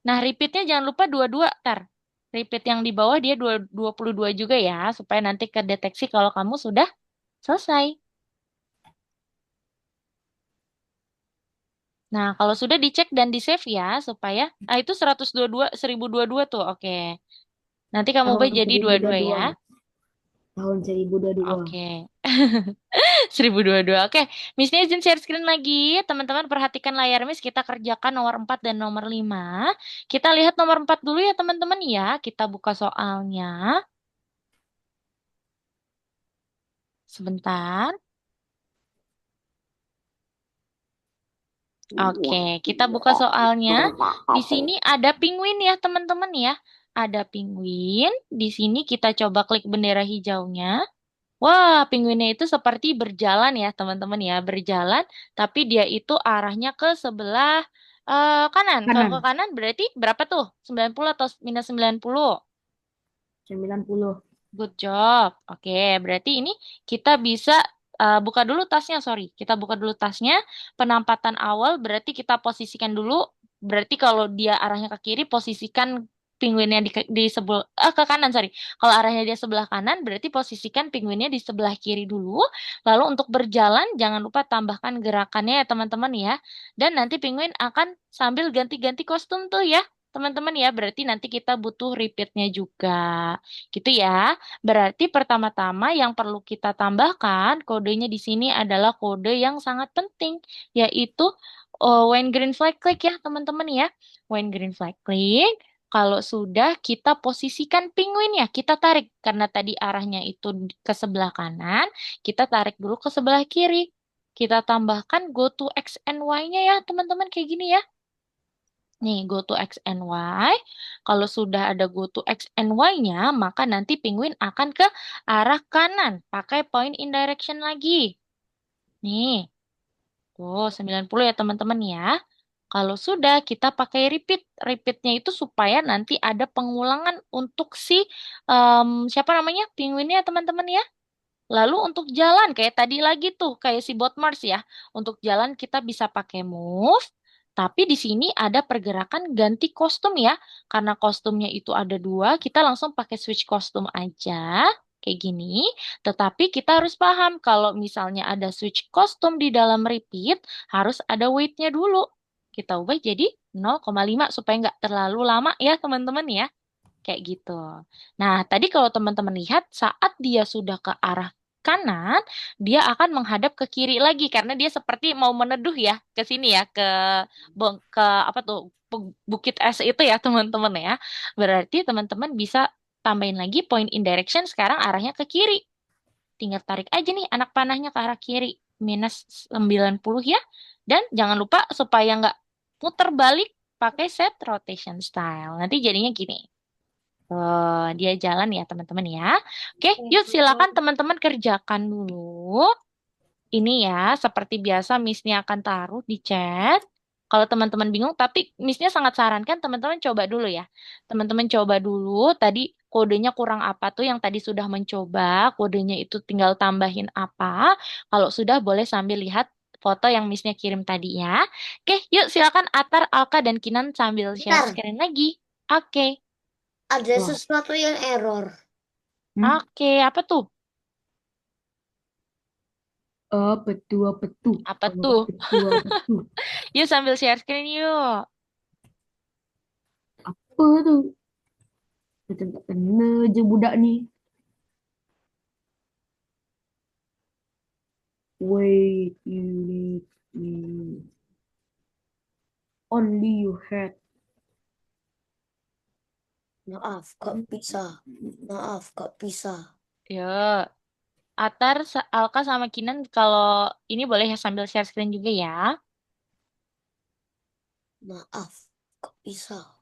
S1: Nah, repeatnya jangan lupa dua-dua, Tar. Repeat yang di bawah dia 22 juga ya, supaya nanti kedeteksi kalau kamu sudah selesai. Nah, kalau sudah dicek dan di-save ya, supaya, itu 122, 1022 tuh, oke. Nanti kamu ubah
S4: Tahun
S1: jadi dua-dua ya.
S4: 1022. Tahun 1022.
S1: Oke. 1022. Oke, Miss-nya izin share screen lagi. Teman-teman perhatikan layar Miss. Kita kerjakan nomor 4 dan nomor 5. Kita lihat nomor 4 dulu ya teman-teman ya. Kita buka soalnya. Sebentar. Oke, kita buka soalnya. Di sini ada penguin ya teman-teman ya. Ada penguin. Di sini kita coba klik bendera hijaunya. Wah, penguinnya itu seperti berjalan ya, teman-teman ya, berjalan, tapi dia itu arahnya ke sebelah kanan. Kalau ke
S4: Kanan.
S1: kanan berarti berapa tuh? 90 atau minus 90?
S4: 90.
S1: Good job. Oke, berarti ini kita bisa buka dulu tasnya, sorry. Kita buka dulu tasnya. Penempatan awal berarti kita posisikan dulu. Berarti kalau dia arahnya ke kiri, posisikan pinguinnya di sebelah ke kanan, sorry. Kalau arahnya dia sebelah kanan, berarti posisikan pinguinnya di sebelah kiri dulu. Lalu untuk berjalan, jangan lupa tambahkan gerakannya ya teman-teman ya. Dan nanti pinguin akan sambil ganti-ganti kostum tuh ya. Teman-teman ya, berarti nanti kita butuh repeatnya juga. Gitu ya. Berarti pertama-tama yang perlu kita tambahkan kodenya di sini adalah kode yang sangat penting, yaitu when green flag click ya teman-teman ya. When green flag click, kalau sudah kita posisikan penguinnya, kita tarik. Karena tadi arahnya itu ke sebelah kanan, kita tarik dulu ke sebelah kiri. Kita tambahkan go to X and Y-nya ya teman-teman kayak gini ya. Nih, go to X and Y. Kalau sudah ada go to X and Y-nya, maka nanti penguin akan ke arah kanan. Pakai point in direction lagi. Nih, tuh 90 ya teman-teman ya. Kalau sudah, kita pakai repeat. Repeatnya itu supaya nanti ada pengulangan untuk si siapa namanya penguinnya teman-teman ya. Lalu untuk jalan kayak tadi lagi tuh kayak si Botmars ya. Untuk jalan kita bisa pakai move. Tapi di sini ada pergerakan ganti kostum ya. Karena kostumnya itu ada dua, kita langsung pakai switch kostum aja. Kayak gini. Tetapi kita harus paham kalau misalnya ada switch kostum di dalam repeat, harus ada weight-nya dulu. Kita ubah jadi 0,5 supaya nggak terlalu lama ya teman-teman ya. Kayak gitu. Nah, tadi kalau teman-teman lihat saat dia sudah ke arah kanan, dia akan menghadap ke kiri lagi karena dia seperti mau meneduh ya ke sini ya ke apa tuh bukit es itu ya teman-teman ya. Berarti teman-teman bisa tambahin lagi point in direction sekarang arahnya ke kiri. Tinggal tarik aja nih anak panahnya ke arah kiri. -90 ya. Dan jangan lupa supaya nggak putar balik pakai set rotation style. Nanti jadinya gini. Dia jalan ya teman-teman ya. Oke, yuk silakan teman-teman kerjakan dulu. Ini ya, seperti biasa Miss-nya akan taruh di chat. Kalau teman-teman bingung, tapi Miss-nya sangat sarankan teman-teman coba dulu ya. Teman-teman coba dulu, tadi kodenya kurang apa tuh yang tadi sudah mencoba, kodenya itu tinggal tambahin apa. Kalau sudah boleh sambil lihat foto yang Miss-nya kirim tadi ya. Oke, yuk silakan Atar, Alka, dan Kinan sambil share
S2: Bentar,
S1: screen lagi. Oke.
S2: ada
S4: Wah.
S2: sesuatu yang error.
S1: Oke, apa tuh?
S4: Apa tuh, apa tuh?
S1: Apa
S4: Apa
S1: tuh?
S4: tuh, apa tuh?
S1: Yuk sambil share screen yuk.
S4: Apa tuh? Kita tak kena je budak ni. Wait, you need me. Only you had.
S2: Maaf, gak bisa. Maaf, gak bisa.
S1: Yuk. Atar, Alka sama Kinan kalau ini boleh ya sambil share screen juga ya.
S2: Maaf, gak bisa.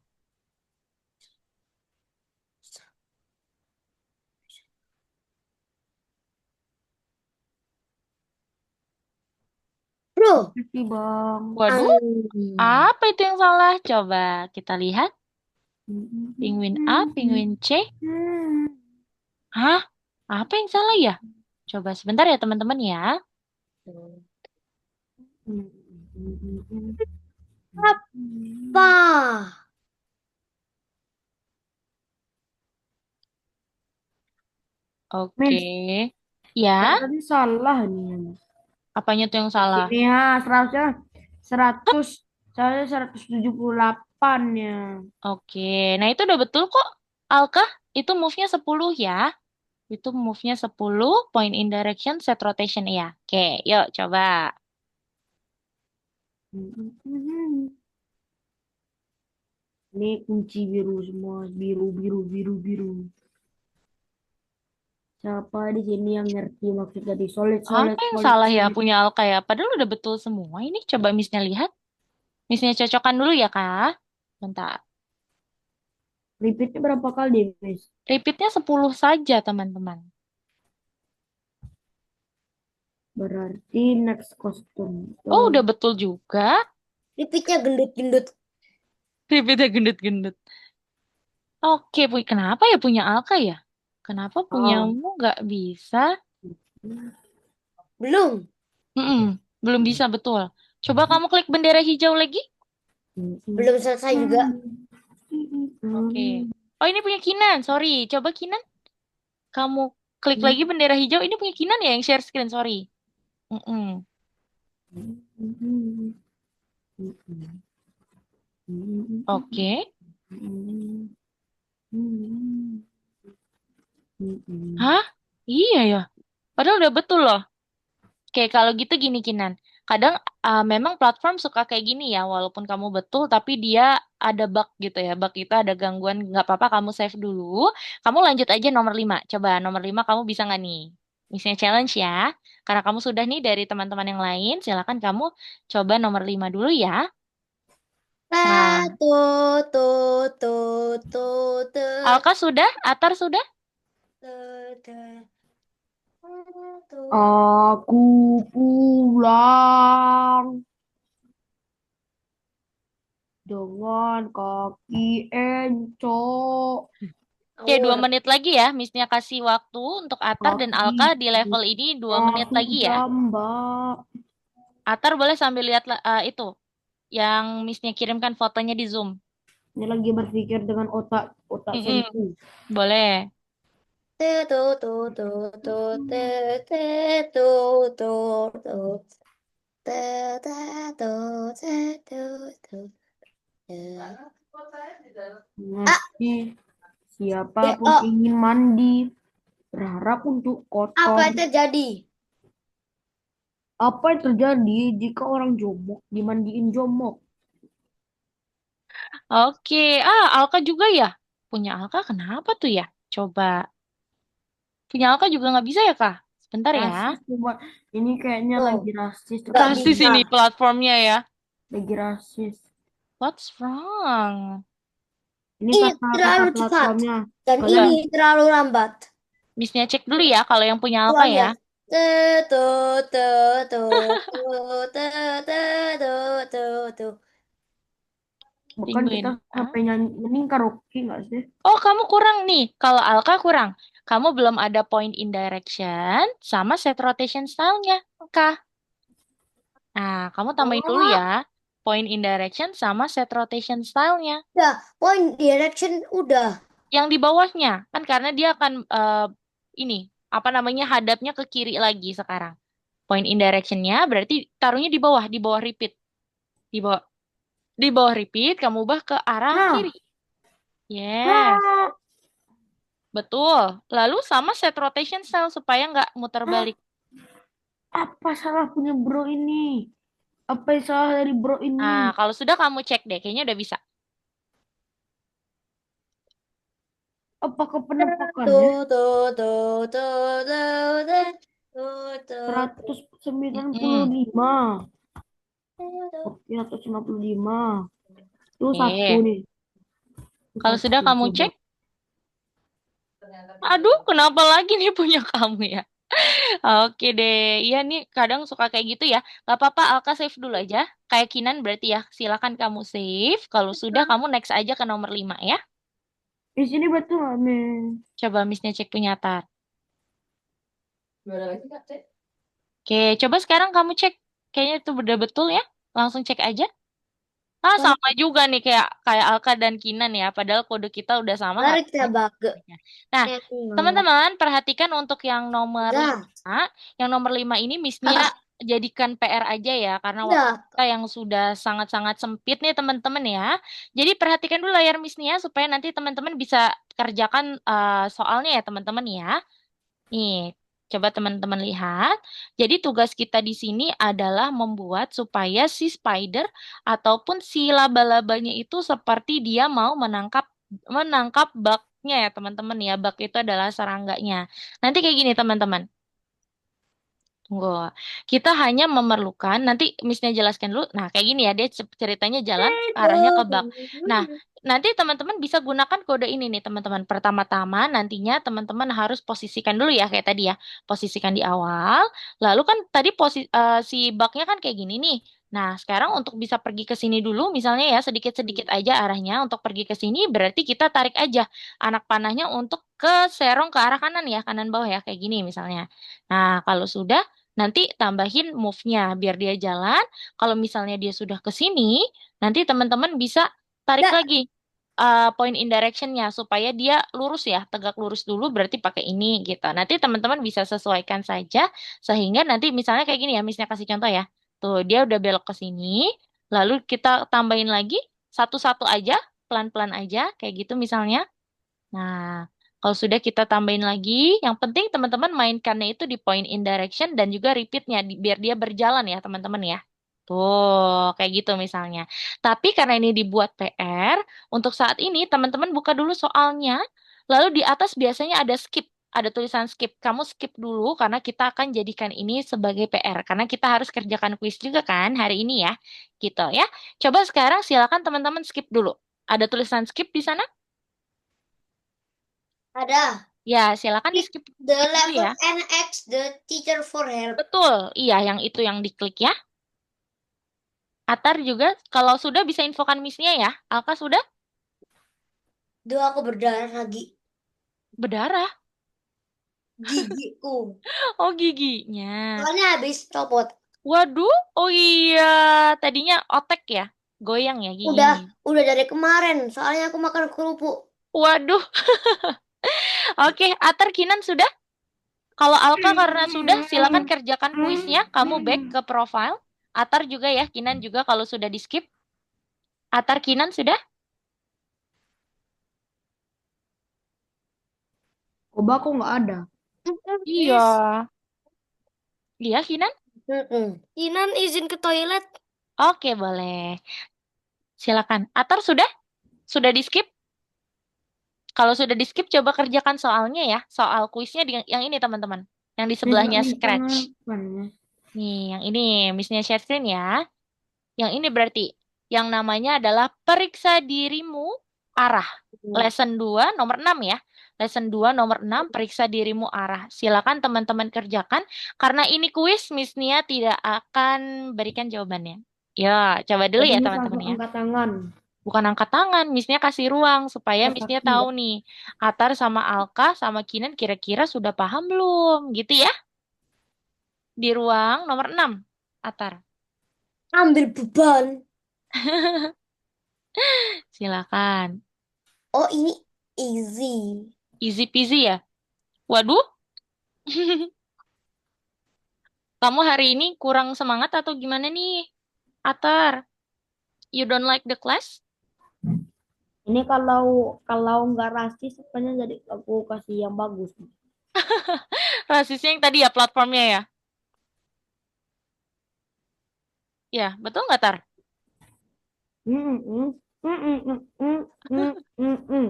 S2: Bro,
S4: Makasih bang.
S1: Waduh, apa itu yang salah? Coba kita lihat. Penguin A, penguin C. Hah? Apa yang salah ya? Coba sebentar ya teman-teman ya.
S2: apa?
S1: Oke.
S4: Miss, saya
S1: Ya,
S4: tadi salah nih.
S1: apanya tuh yang salah?
S4: Ini ya, seharusnya 100, saya 178 ya.
S1: Oke, nah itu udah betul kok. Alka, itu move-nya 10 ya. Itu move-nya 10, point in direction, set rotation ya. Oke, yuk coba.
S4: Ini kunci biru semua, biru, biru, biru, biru. Siapa di sini yang ngerti maksud tadi? Solid, solid,
S1: Apa yang
S4: solid,
S1: salah ya
S4: solid.
S1: punya Alka ya? Padahal udah betul semua. Ini coba Miss-nya lihat. Miss-nya cocokkan dulu ya, Kak. Bentar.
S4: Repeatnya berapa kali, Miss?
S1: Repeatnya 10 saja, teman-teman.
S4: Berarti next kostum.
S1: Oh, udah betul juga.
S2: Repeatnya gendut-gendut.
S1: Repeatnya gendut-gendut. Oke, kenapa ya punya Alka ya? Kenapa
S4: Oh.
S1: punyamu nggak bisa?
S2: Belum.
S1: Mm-mm, belum bisa, betul. Coba kamu klik bendera hijau lagi.
S2: Belum selesai juga.
S1: Oke. Oh, ini punya Kinan. Sorry. Coba Kinan. Kamu klik lagi bendera hijau. Ini punya Kinan ya yang share screen. Sorry. Mm-mm. Oke. Hah? Iya ya. Padahal udah betul loh. Oke, kalau gitu gini Kinan. Kadang memang platform suka kayak gini ya, walaupun kamu betul, tapi dia ada bug gitu ya. Bug itu ada gangguan, nggak apa-apa kamu save dulu. Kamu lanjut aja nomor 5. Coba nomor 5 kamu bisa nggak nih? Misalnya challenge ya. Karena kamu sudah nih dari teman-teman yang lain, silakan kamu coba nomor 5 dulu ya. Nah,
S2: Tuh, tuh, tuh, tuh, tuh,
S1: Alka sudah? Atar sudah?
S2: tuh, tuh, tuh.
S4: Aku pulang. dengan kaki encok.
S1: Oke, 2
S2: Ngawur.
S1: menit lagi ya. Missnya kasih waktu untuk Atar dan
S4: Kaki
S1: Alka di level ini 2 menit
S4: aku
S1: lagi ya.
S4: jambak.
S1: Atar boleh sambil lihat itu yang Missnya kirimkan fotonya di Zoom.
S4: Ini lagi berpikir dengan otak
S1: Mm-mm,
S4: senku.
S1: boleh.
S2: Tu tu tu tu tu tu tu tu tu tu tu tu tu tu tu tu. Ah,
S4: Meski siapapun
S2: DO.
S4: ingin mandi, berharap untuk
S2: Apa
S4: kotor.
S2: yang terjadi?
S4: Apa yang terjadi jika orang jomok dimandiin jomok?
S1: Oke. Alka juga ya? Punya Alka kenapa tuh ya? Coba. Punya Alka juga nggak bisa ya, Kak? Sebentar ya.
S4: Rasis cuma ini kayaknya
S2: Oh,
S4: lagi rasis
S2: nggak
S1: Rasis
S2: bisa.
S1: ini platformnya ya.
S4: lagi rasis.
S1: What's wrong?
S4: Ini
S2: Ini
S4: kata-kata
S2: terlalu cepat
S4: platformnya.
S2: dan
S1: Coba
S2: ini
S4: Kalian
S2: terlalu lambat.
S1: Missnya cek dulu ya kalau yang punya
S2: Coba
S1: Alka ya.
S2: lihat. Tu tu tu tu tu tu tu tu tu tu.
S4: bukan kita
S1: Tungguin ya.
S4: sampai nyanyi mending karaoke nggak sih?
S1: Oh, kamu kurang nih. Kalau Alka kurang. Kamu belum ada point in direction sama set rotation style-nya, Alka. Nah, kamu tambahin dulu
S2: Oh,
S1: ya. Point in direction sama set rotation style-nya.
S2: udah. Point direction udah.
S1: Yang di bawahnya. Kan karena dia akan ini, apa namanya, hadapnya ke kiri lagi sekarang. Point in direction-nya berarti taruhnya di bawah repeat. Di bawah repeat, kamu ubah ke arah kiri.
S4: Nah,
S1: Yes,
S4: ah,
S1: betul. Lalu sama set rotation style supaya nggak muter
S4: ah,
S1: balik.
S4: apa salah punya bro ini? Apa yang salah dari bro ini?
S1: Nah, kalau sudah kamu cek deh, kayaknya udah bisa.
S4: Apakah
S2: Tu
S4: penampakannya
S2: tu tu tu tu tu tu tu
S4: seratus sembilan puluh
S1: Mm-mm.
S4: lima
S2: tu.
S4: Oke, 155. Itu satu
S1: Oke,
S4: nih. Itu
S1: kalau
S4: satu
S1: sudah kamu
S4: coba.
S1: cek, aduh, kenapa lagi nih punya kamu ya? Oke deh, iya nih kadang suka kayak gitu ya. Gak apa-apa, Alka save dulu aja. Kayak Kinan berarti ya, silakan kamu save. Kalau sudah, kamu next aja ke nomor 5 ya.
S4: Di sini betul nggak, men?
S1: Coba Missnya cek punya Tar. Oke, coba sekarang kamu cek. Kayaknya itu udah betul ya. Langsung cek aja. Sama juga nih kayak kayak Alka dan Kinan ya. Padahal kode kita udah sama
S2: Mari kita
S1: harusnya.
S2: bagi.
S1: Nah,
S2: Nah,
S1: teman-teman perhatikan untuk yang nomor
S2: udah,
S1: 5. Yang nomor 5 ini Missnya jadikan PR aja ya. Karena waktu
S2: udah.
S1: kita yang sudah sangat-sangat sempit nih teman-teman ya. Jadi perhatikan dulu layar Missnya supaya nanti teman-teman bisa kerjakan soalnya ya teman-teman ya. Nih, coba teman-teman lihat. Jadi tugas kita di sini adalah membuat supaya si spider ataupun si laba-labanya itu seperti dia mau menangkap menangkap bugnya ya teman-teman ya. Bug itu adalah serangganya. Nanti kayak gini teman-teman. Tunggu. Kita hanya memerlukan, nanti Missnya jelaskan dulu. Nah, kayak gini ya, dia ceritanya jalan arahnya ke bak. Nah, nanti teman-teman bisa gunakan kode ini nih, teman-teman. Pertama-tama, nantinya teman-teman harus posisikan dulu ya, kayak tadi ya. Posisikan di awal. Lalu kan tadi si baknya kan kayak gini nih. Nah, sekarang untuk bisa pergi ke sini dulu, misalnya ya, sedikit-sedikit aja arahnya untuk pergi ke sini, berarti kita tarik aja anak panahnya untuk ke serong ke arah kanan ya, kanan bawah ya, kayak gini misalnya. Nah, kalau sudah, nanti tambahin move-nya biar dia jalan. Kalau misalnya dia sudah ke sini, nanti teman-teman bisa tarik
S2: Udah,
S1: lagi point in direction-nya supaya dia lurus ya, tegak lurus dulu berarti pakai ini gitu. Nanti teman-teman bisa sesuaikan saja sehingga nanti misalnya kayak gini ya, misalnya kasih contoh ya. Tuh, dia udah belok ke sini, lalu kita tambahin lagi satu-satu aja, pelan-pelan aja kayak gitu misalnya. Nah, kalau sudah kita tambahin lagi, yang penting teman-teman mainkannya itu di point in direction dan juga repeatnya biar dia berjalan ya teman-teman ya. Tuh, kayak gitu misalnya. Tapi karena ini dibuat PR, untuk saat ini teman-teman buka dulu soalnya, lalu di atas biasanya ada skip, ada tulisan skip. Kamu skip dulu karena kita akan jadikan ini sebagai PR, karena kita harus kerjakan kuis juga kan hari ini ya. Gitu ya. Coba sekarang silakan teman-teman skip dulu. Ada tulisan skip di sana?
S2: ada.
S1: Ya, silakan di
S2: Click
S1: skip,
S2: the
S1: skip dulu
S2: level
S1: ya.
S2: and ask the teacher for help.
S1: Betul, iya yang itu yang diklik ya. Atar juga, kalau sudah bisa infokan Miss-nya ya. Alka sudah
S3: Duh, aku berdarah lagi.
S1: berdarah.
S3: Gigiku.
S1: Oh, giginya.
S3: Soalnya habis copot.
S1: Waduh, oh iya, tadinya otek ya, goyang ya
S3: Udah,
S1: giginya.
S3: udah dari kemarin. Soalnya aku makan kerupuk.
S1: Waduh, oke, Atar Kinan sudah? Kalau Alka karena sudah, silakan kerjakan kuisnya, kamu back ke profile. Atar juga ya, Kinan juga kalau sudah di skip. Atar Kinan sudah?
S4: Coba kok nggak ada.
S1: Iya.
S3: Miss.
S1: Iya, Kinan?
S3: Inan izin ke toilet.
S1: Oke, boleh. Silakan. Atar sudah? Sudah di skip? Kalau sudah di skip, coba kerjakan soalnya ya. Soal kuisnya yang ini, teman-teman. Yang di
S4: Ini nggak
S1: sebelahnya
S4: bisa
S1: Scratch.
S4: ngapain ya.
S1: Nih, yang ini, Miss-nya share screen ya. Yang ini berarti, yang namanya adalah periksa dirimu arah. Lesson 2 nomor 6 ya. Lesson 2 nomor 6 periksa dirimu arah. Silakan teman-teman kerjakan. Karena ini kuis, Miss Nia tidak akan berikan jawabannya. Ya, coba dulu
S4: Jadi
S1: ya
S4: Miss
S1: teman-teman
S4: langsung
S1: ya.
S4: angkat tangan.
S1: Bukan angkat tangan, Miss-nya kasih ruang supaya
S4: Angkat
S1: Miss-nya
S4: kaki
S1: tahu
S4: nggak?
S1: nih. Atar sama Alka sama Kinan kira-kira sudah paham belum? Gitu ya. Di ruang nomor 6 Atar.
S3: Ambil beban.
S1: Silakan.
S3: Oh, ini easy.
S1: Easy peasy ya. Waduh, kamu hari ini kurang semangat atau gimana nih, Atar? You don't like the class?
S4: Ini kalau nggak rasis, sebenarnya jadi aku kasih yang bagus.
S1: Rasisnya yang tadi ya platformnya ya? Ya, betul nggak, Tar?
S4: Mm, mm, mm, mm, mm, mm, mm, mm, mm,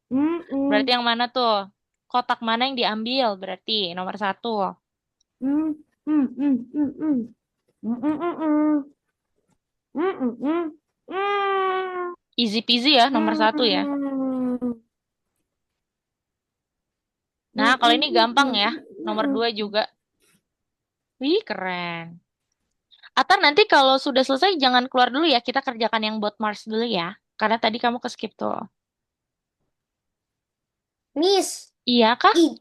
S4: mm,
S1: Berarti
S4: mm,
S1: yang mana tuh? Kotak mana yang diambil? Berarti nomor 1.
S4: mm, mm, mm, mm, mm. Mm, mm, mm, mm. Mm, mm, mm. Mm,
S1: Easy peasy ya, nomor 1 ya.
S4: mm,
S1: Nah,
S4: mm,
S1: kalau
S4: mm,
S1: ini
S4: mm,
S1: gampang ya. Nomor
S4: mm.
S1: 2 juga. Wih, keren. Atar, nanti kalau sudah selesai jangan keluar dulu ya. Kita kerjakan yang buat Mars dulu ya. Karena tadi kamu ke skip tuh.
S3: Miss,
S1: Iya kah?
S3: i-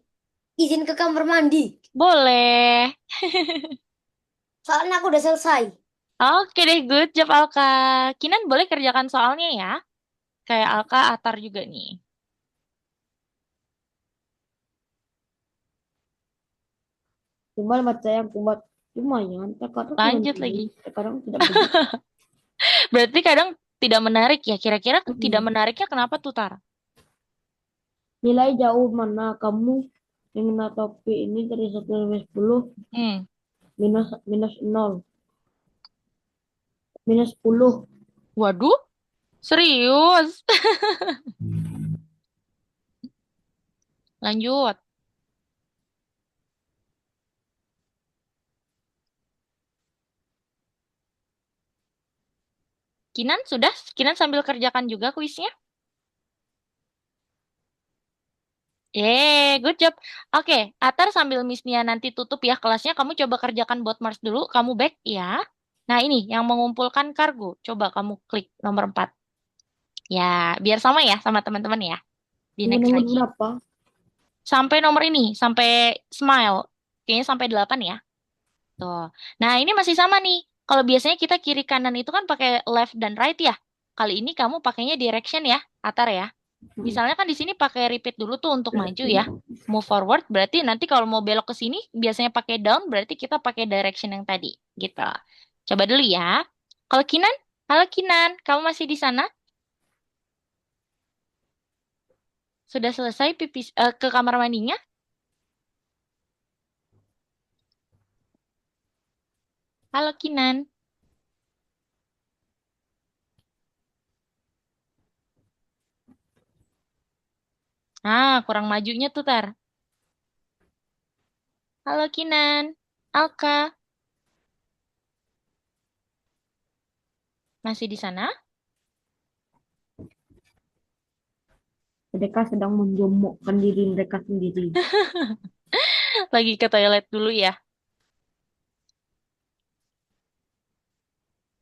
S3: izin ke kamar mandi.
S1: Boleh.
S3: Soalnya aku udah selesai.
S1: Oke deh, good job Alka. Kinan boleh kerjakan soalnya ya. Kayak Alka, Atar juga nih.
S4: Coba baca yang kuat. Lumayan, terkadang
S1: Lanjut lagi.
S4: menarik, terkadang tidak begitu.
S1: Berarti kadang tidak menarik ya. Kira-kira tidak
S4: Mm.
S1: menariknya kenapa tuh, Tar?
S4: Nilai jauh mana kamu dengan topi ini dari 1 sampai 10?
S1: Hmm.
S4: Minus minus 0, minus 10.
S1: Waduh, serius. Lanjut. Kinan sudah? Kinan sambil kerjakan juga kuisnya? Good job. Oke, Atar sambil Miss Nia nanti tutup ya kelasnya, kamu coba kerjakan buat Mars dulu, kamu back ya. Nah ini, yang mengumpulkan kargo, coba kamu klik nomor 4. Ya, biar sama ya sama teman-teman ya. Di
S4: Tunggu
S1: next
S4: nomor
S1: lagi.
S4: berapa?
S1: Sampai nomor ini, sampai smile. Kayaknya sampai 8 ya. Tuh. Nah, ini masih sama nih. Kalau biasanya kita kiri kanan itu kan pakai left dan right ya. Kali ini kamu pakainya direction ya, Atar ya. Misalnya kan di sini pakai repeat dulu tuh untuk maju ya. Move forward berarti nanti kalau mau belok ke sini biasanya pakai down berarti kita pakai direction yang tadi gitu. Coba dulu ya. Kalau Kinan, halo Kinan, kamu masih di sana? Sudah selesai pipis ke kamar mandinya? Halo Kinan. Ah, kurang majunya tuh Tar. Halo Kinan. Alka, masih di sana?
S4: Mereka sedang menjomokkan diri mereka sendiri.
S1: Lagi ke toilet dulu ya.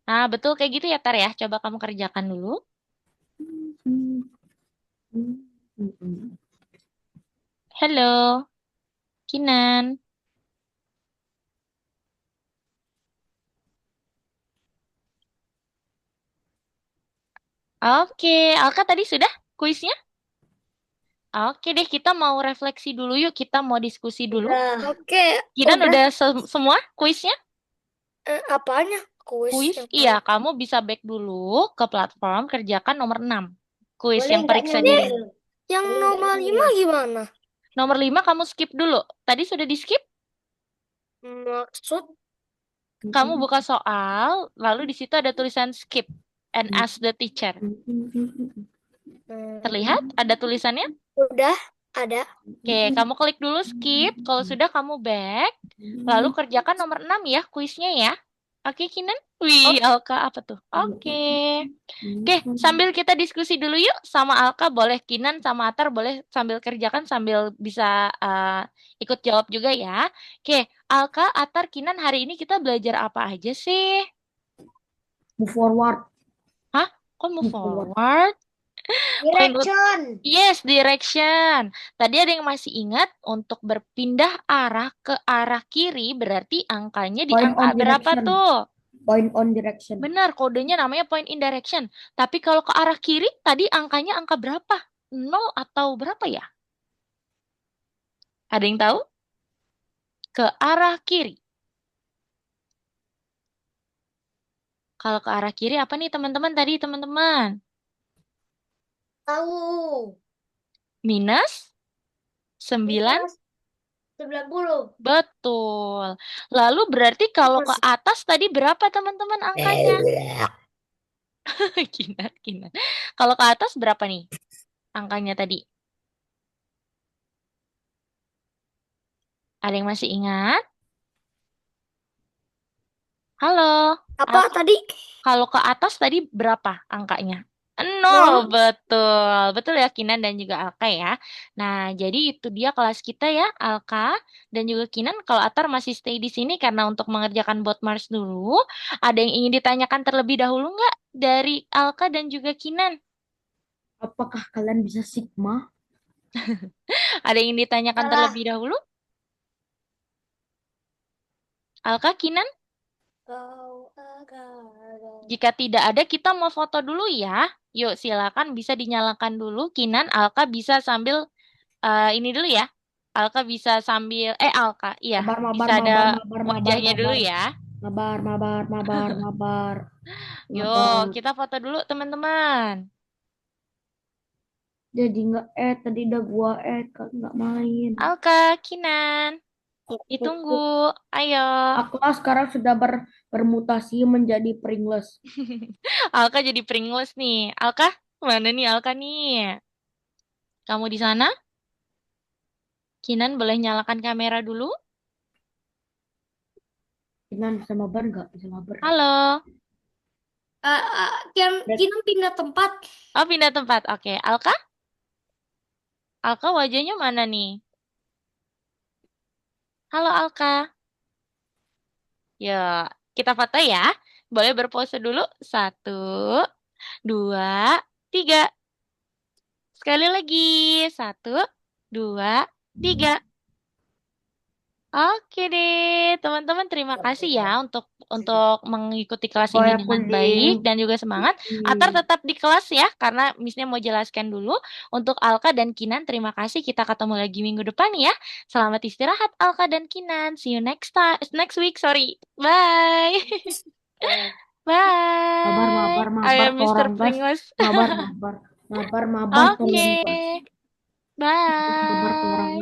S1: Nah, betul kayak gitu ya, Tar ya. Coba kamu kerjakan dulu. Halo, Kinan. Oke, Alka tadi sudah kuisnya? Oke deh, kita mau refleksi dulu yuk. Kita mau diskusi dulu.
S3: Udah.
S2: Oke,
S1: Kinan
S2: udah.
S1: udah semua kuisnya?
S2: Apanya? Kuis
S1: Kuis,
S2: yang
S1: iya,
S2: mana?
S1: kamu bisa back dulu ke platform, kerjakan nomor 6. Kuis
S3: Boleh
S1: yang
S3: nggak
S1: periksa
S2: Ini
S1: diri.
S3: nyemil?
S2: yang
S3: Boleh nggak
S2: nomor 5
S3: nyemil?
S2: gimana?
S1: Nomor 5 kamu skip dulu. Tadi sudah di skip,
S2: Maksud?
S1: kamu buka soal, lalu di situ ada tulisan skip and ask the teacher. Terlihat ada tulisannya?
S2: Udah ada.
S1: Oke, kamu klik dulu skip. Kalau sudah kamu back, lalu kerjakan nomor 6 ya kuisnya ya. Oke, Kinan? Wih, Alka apa tuh? Oke. Oke, sambil kita diskusi dulu yuk sama Alka, boleh Kinan sama Atar boleh sambil kerjakan sambil bisa ikut jawab juga ya. Oke, Alka, Atar, Kinan hari ini kita belajar apa aja sih?
S4: Move forward.
S1: Hah? Kok move
S4: Move forward.
S1: forward? Menurut
S3: Direction.
S1: Yes, direction. Tadi ada yang masih ingat untuk berpindah arah ke arah kiri berarti angkanya di
S4: Point
S1: angka
S4: on
S1: berapa
S4: direction.
S1: tuh?
S4: Point on direction.
S1: Benar, kodenya namanya point in direction. Tapi kalau ke arah kiri, tadi angkanya angka berapa? 0 atau berapa ya? Ada yang tahu? Ke arah kiri. Kalau ke arah kiri apa nih teman-teman tadi teman-teman?
S3: Tahu.
S1: Minus 9?
S3: Minus 90.
S1: Betul. Lalu berarti kalau ke atas tadi berapa teman-teman angkanya? Kinan, kinan. Kalau ke atas berapa nih angkanya tadi? Ada yang masih ingat? Halo?
S2: Apa tadi?
S1: Kalau ke atas tadi berapa angkanya? 0,
S2: Nol.
S1: betul. Betul ya Kinan dan juga Alka ya. Nah, jadi itu dia kelas kita ya, Alka dan juga Kinan. Kalau Atar masih stay di sini karena untuk mengerjakan bot Mars dulu, ada yang ingin ditanyakan terlebih dahulu nggak dari Alka dan juga Kinan?
S4: Apakah kalian bisa Sigma?
S1: Ada yang ingin ditanyakan
S3: Salah.
S1: terlebih dahulu? Alka, Kinan?
S3: Kau agar.
S1: Jika tidak ada, kita mau foto dulu ya. Yuk, silakan bisa dinyalakan dulu. Kinan, Alka bisa sambil ini dulu ya. Alka bisa sambil Alka, iya,
S4: Mabar, mabar,
S1: bisa ada
S4: mabar, mabar, mabar,
S1: wajahnya dulu
S4: mabar.
S1: ya.
S4: Mabar, mabar, mabar, mabar.
S1: Yuk,
S4: Mabar.
S1: kita foto dulu teman-teman.
S4: Jadi nggak tadi udah gua kan nggak main.
S1: Alka, Kinan, ditunggu. Ayo.
S4: Aku sekarang sudah bermutasi menjadi Pringles.
S1: Alka jadi Pringles nih. Alka, mana nih Alka nih? Kamu di sana? Kinan boleh nyalakan kamera dulu?
S4: Kinan bisa mabar nggak? Bisa mabar.
S1: Halo.
S3: Kita pindah tempat.
S1: Oh, pindah tempat. Oke, Alka? Alka wajahnya mana nih? Halo Alka. Ya, kita foto ya. Boleh berpose dulu. 1, 2, 3. Sekali lagi. 1, 2, 3. Oke deh, teman-teman terima kasih ya untuk mengikuti kelas ini
S4: Boleh aku
S1: dengan baik dan juga semangat. Atar tetap di kelas ya, karena Missnya mau jelaskan dulu. Untuk Alka dan Kinan, terima kasih. Kita ketemu lagi minggu depan ya. Selamat istirahat Alka dan Kinan. See you next week, sorry. Bye. Bye.
S4: mabar, mabar,
S1: I
S4: mabar,
S1: am Mr.
S4: orang guys.
S1: Pringles.
S4: Mabar, mabar, mabar, mabar,
S1: Oke.
S4: tolong guys. Mabar, orang
S1: Bye.
S4: guys.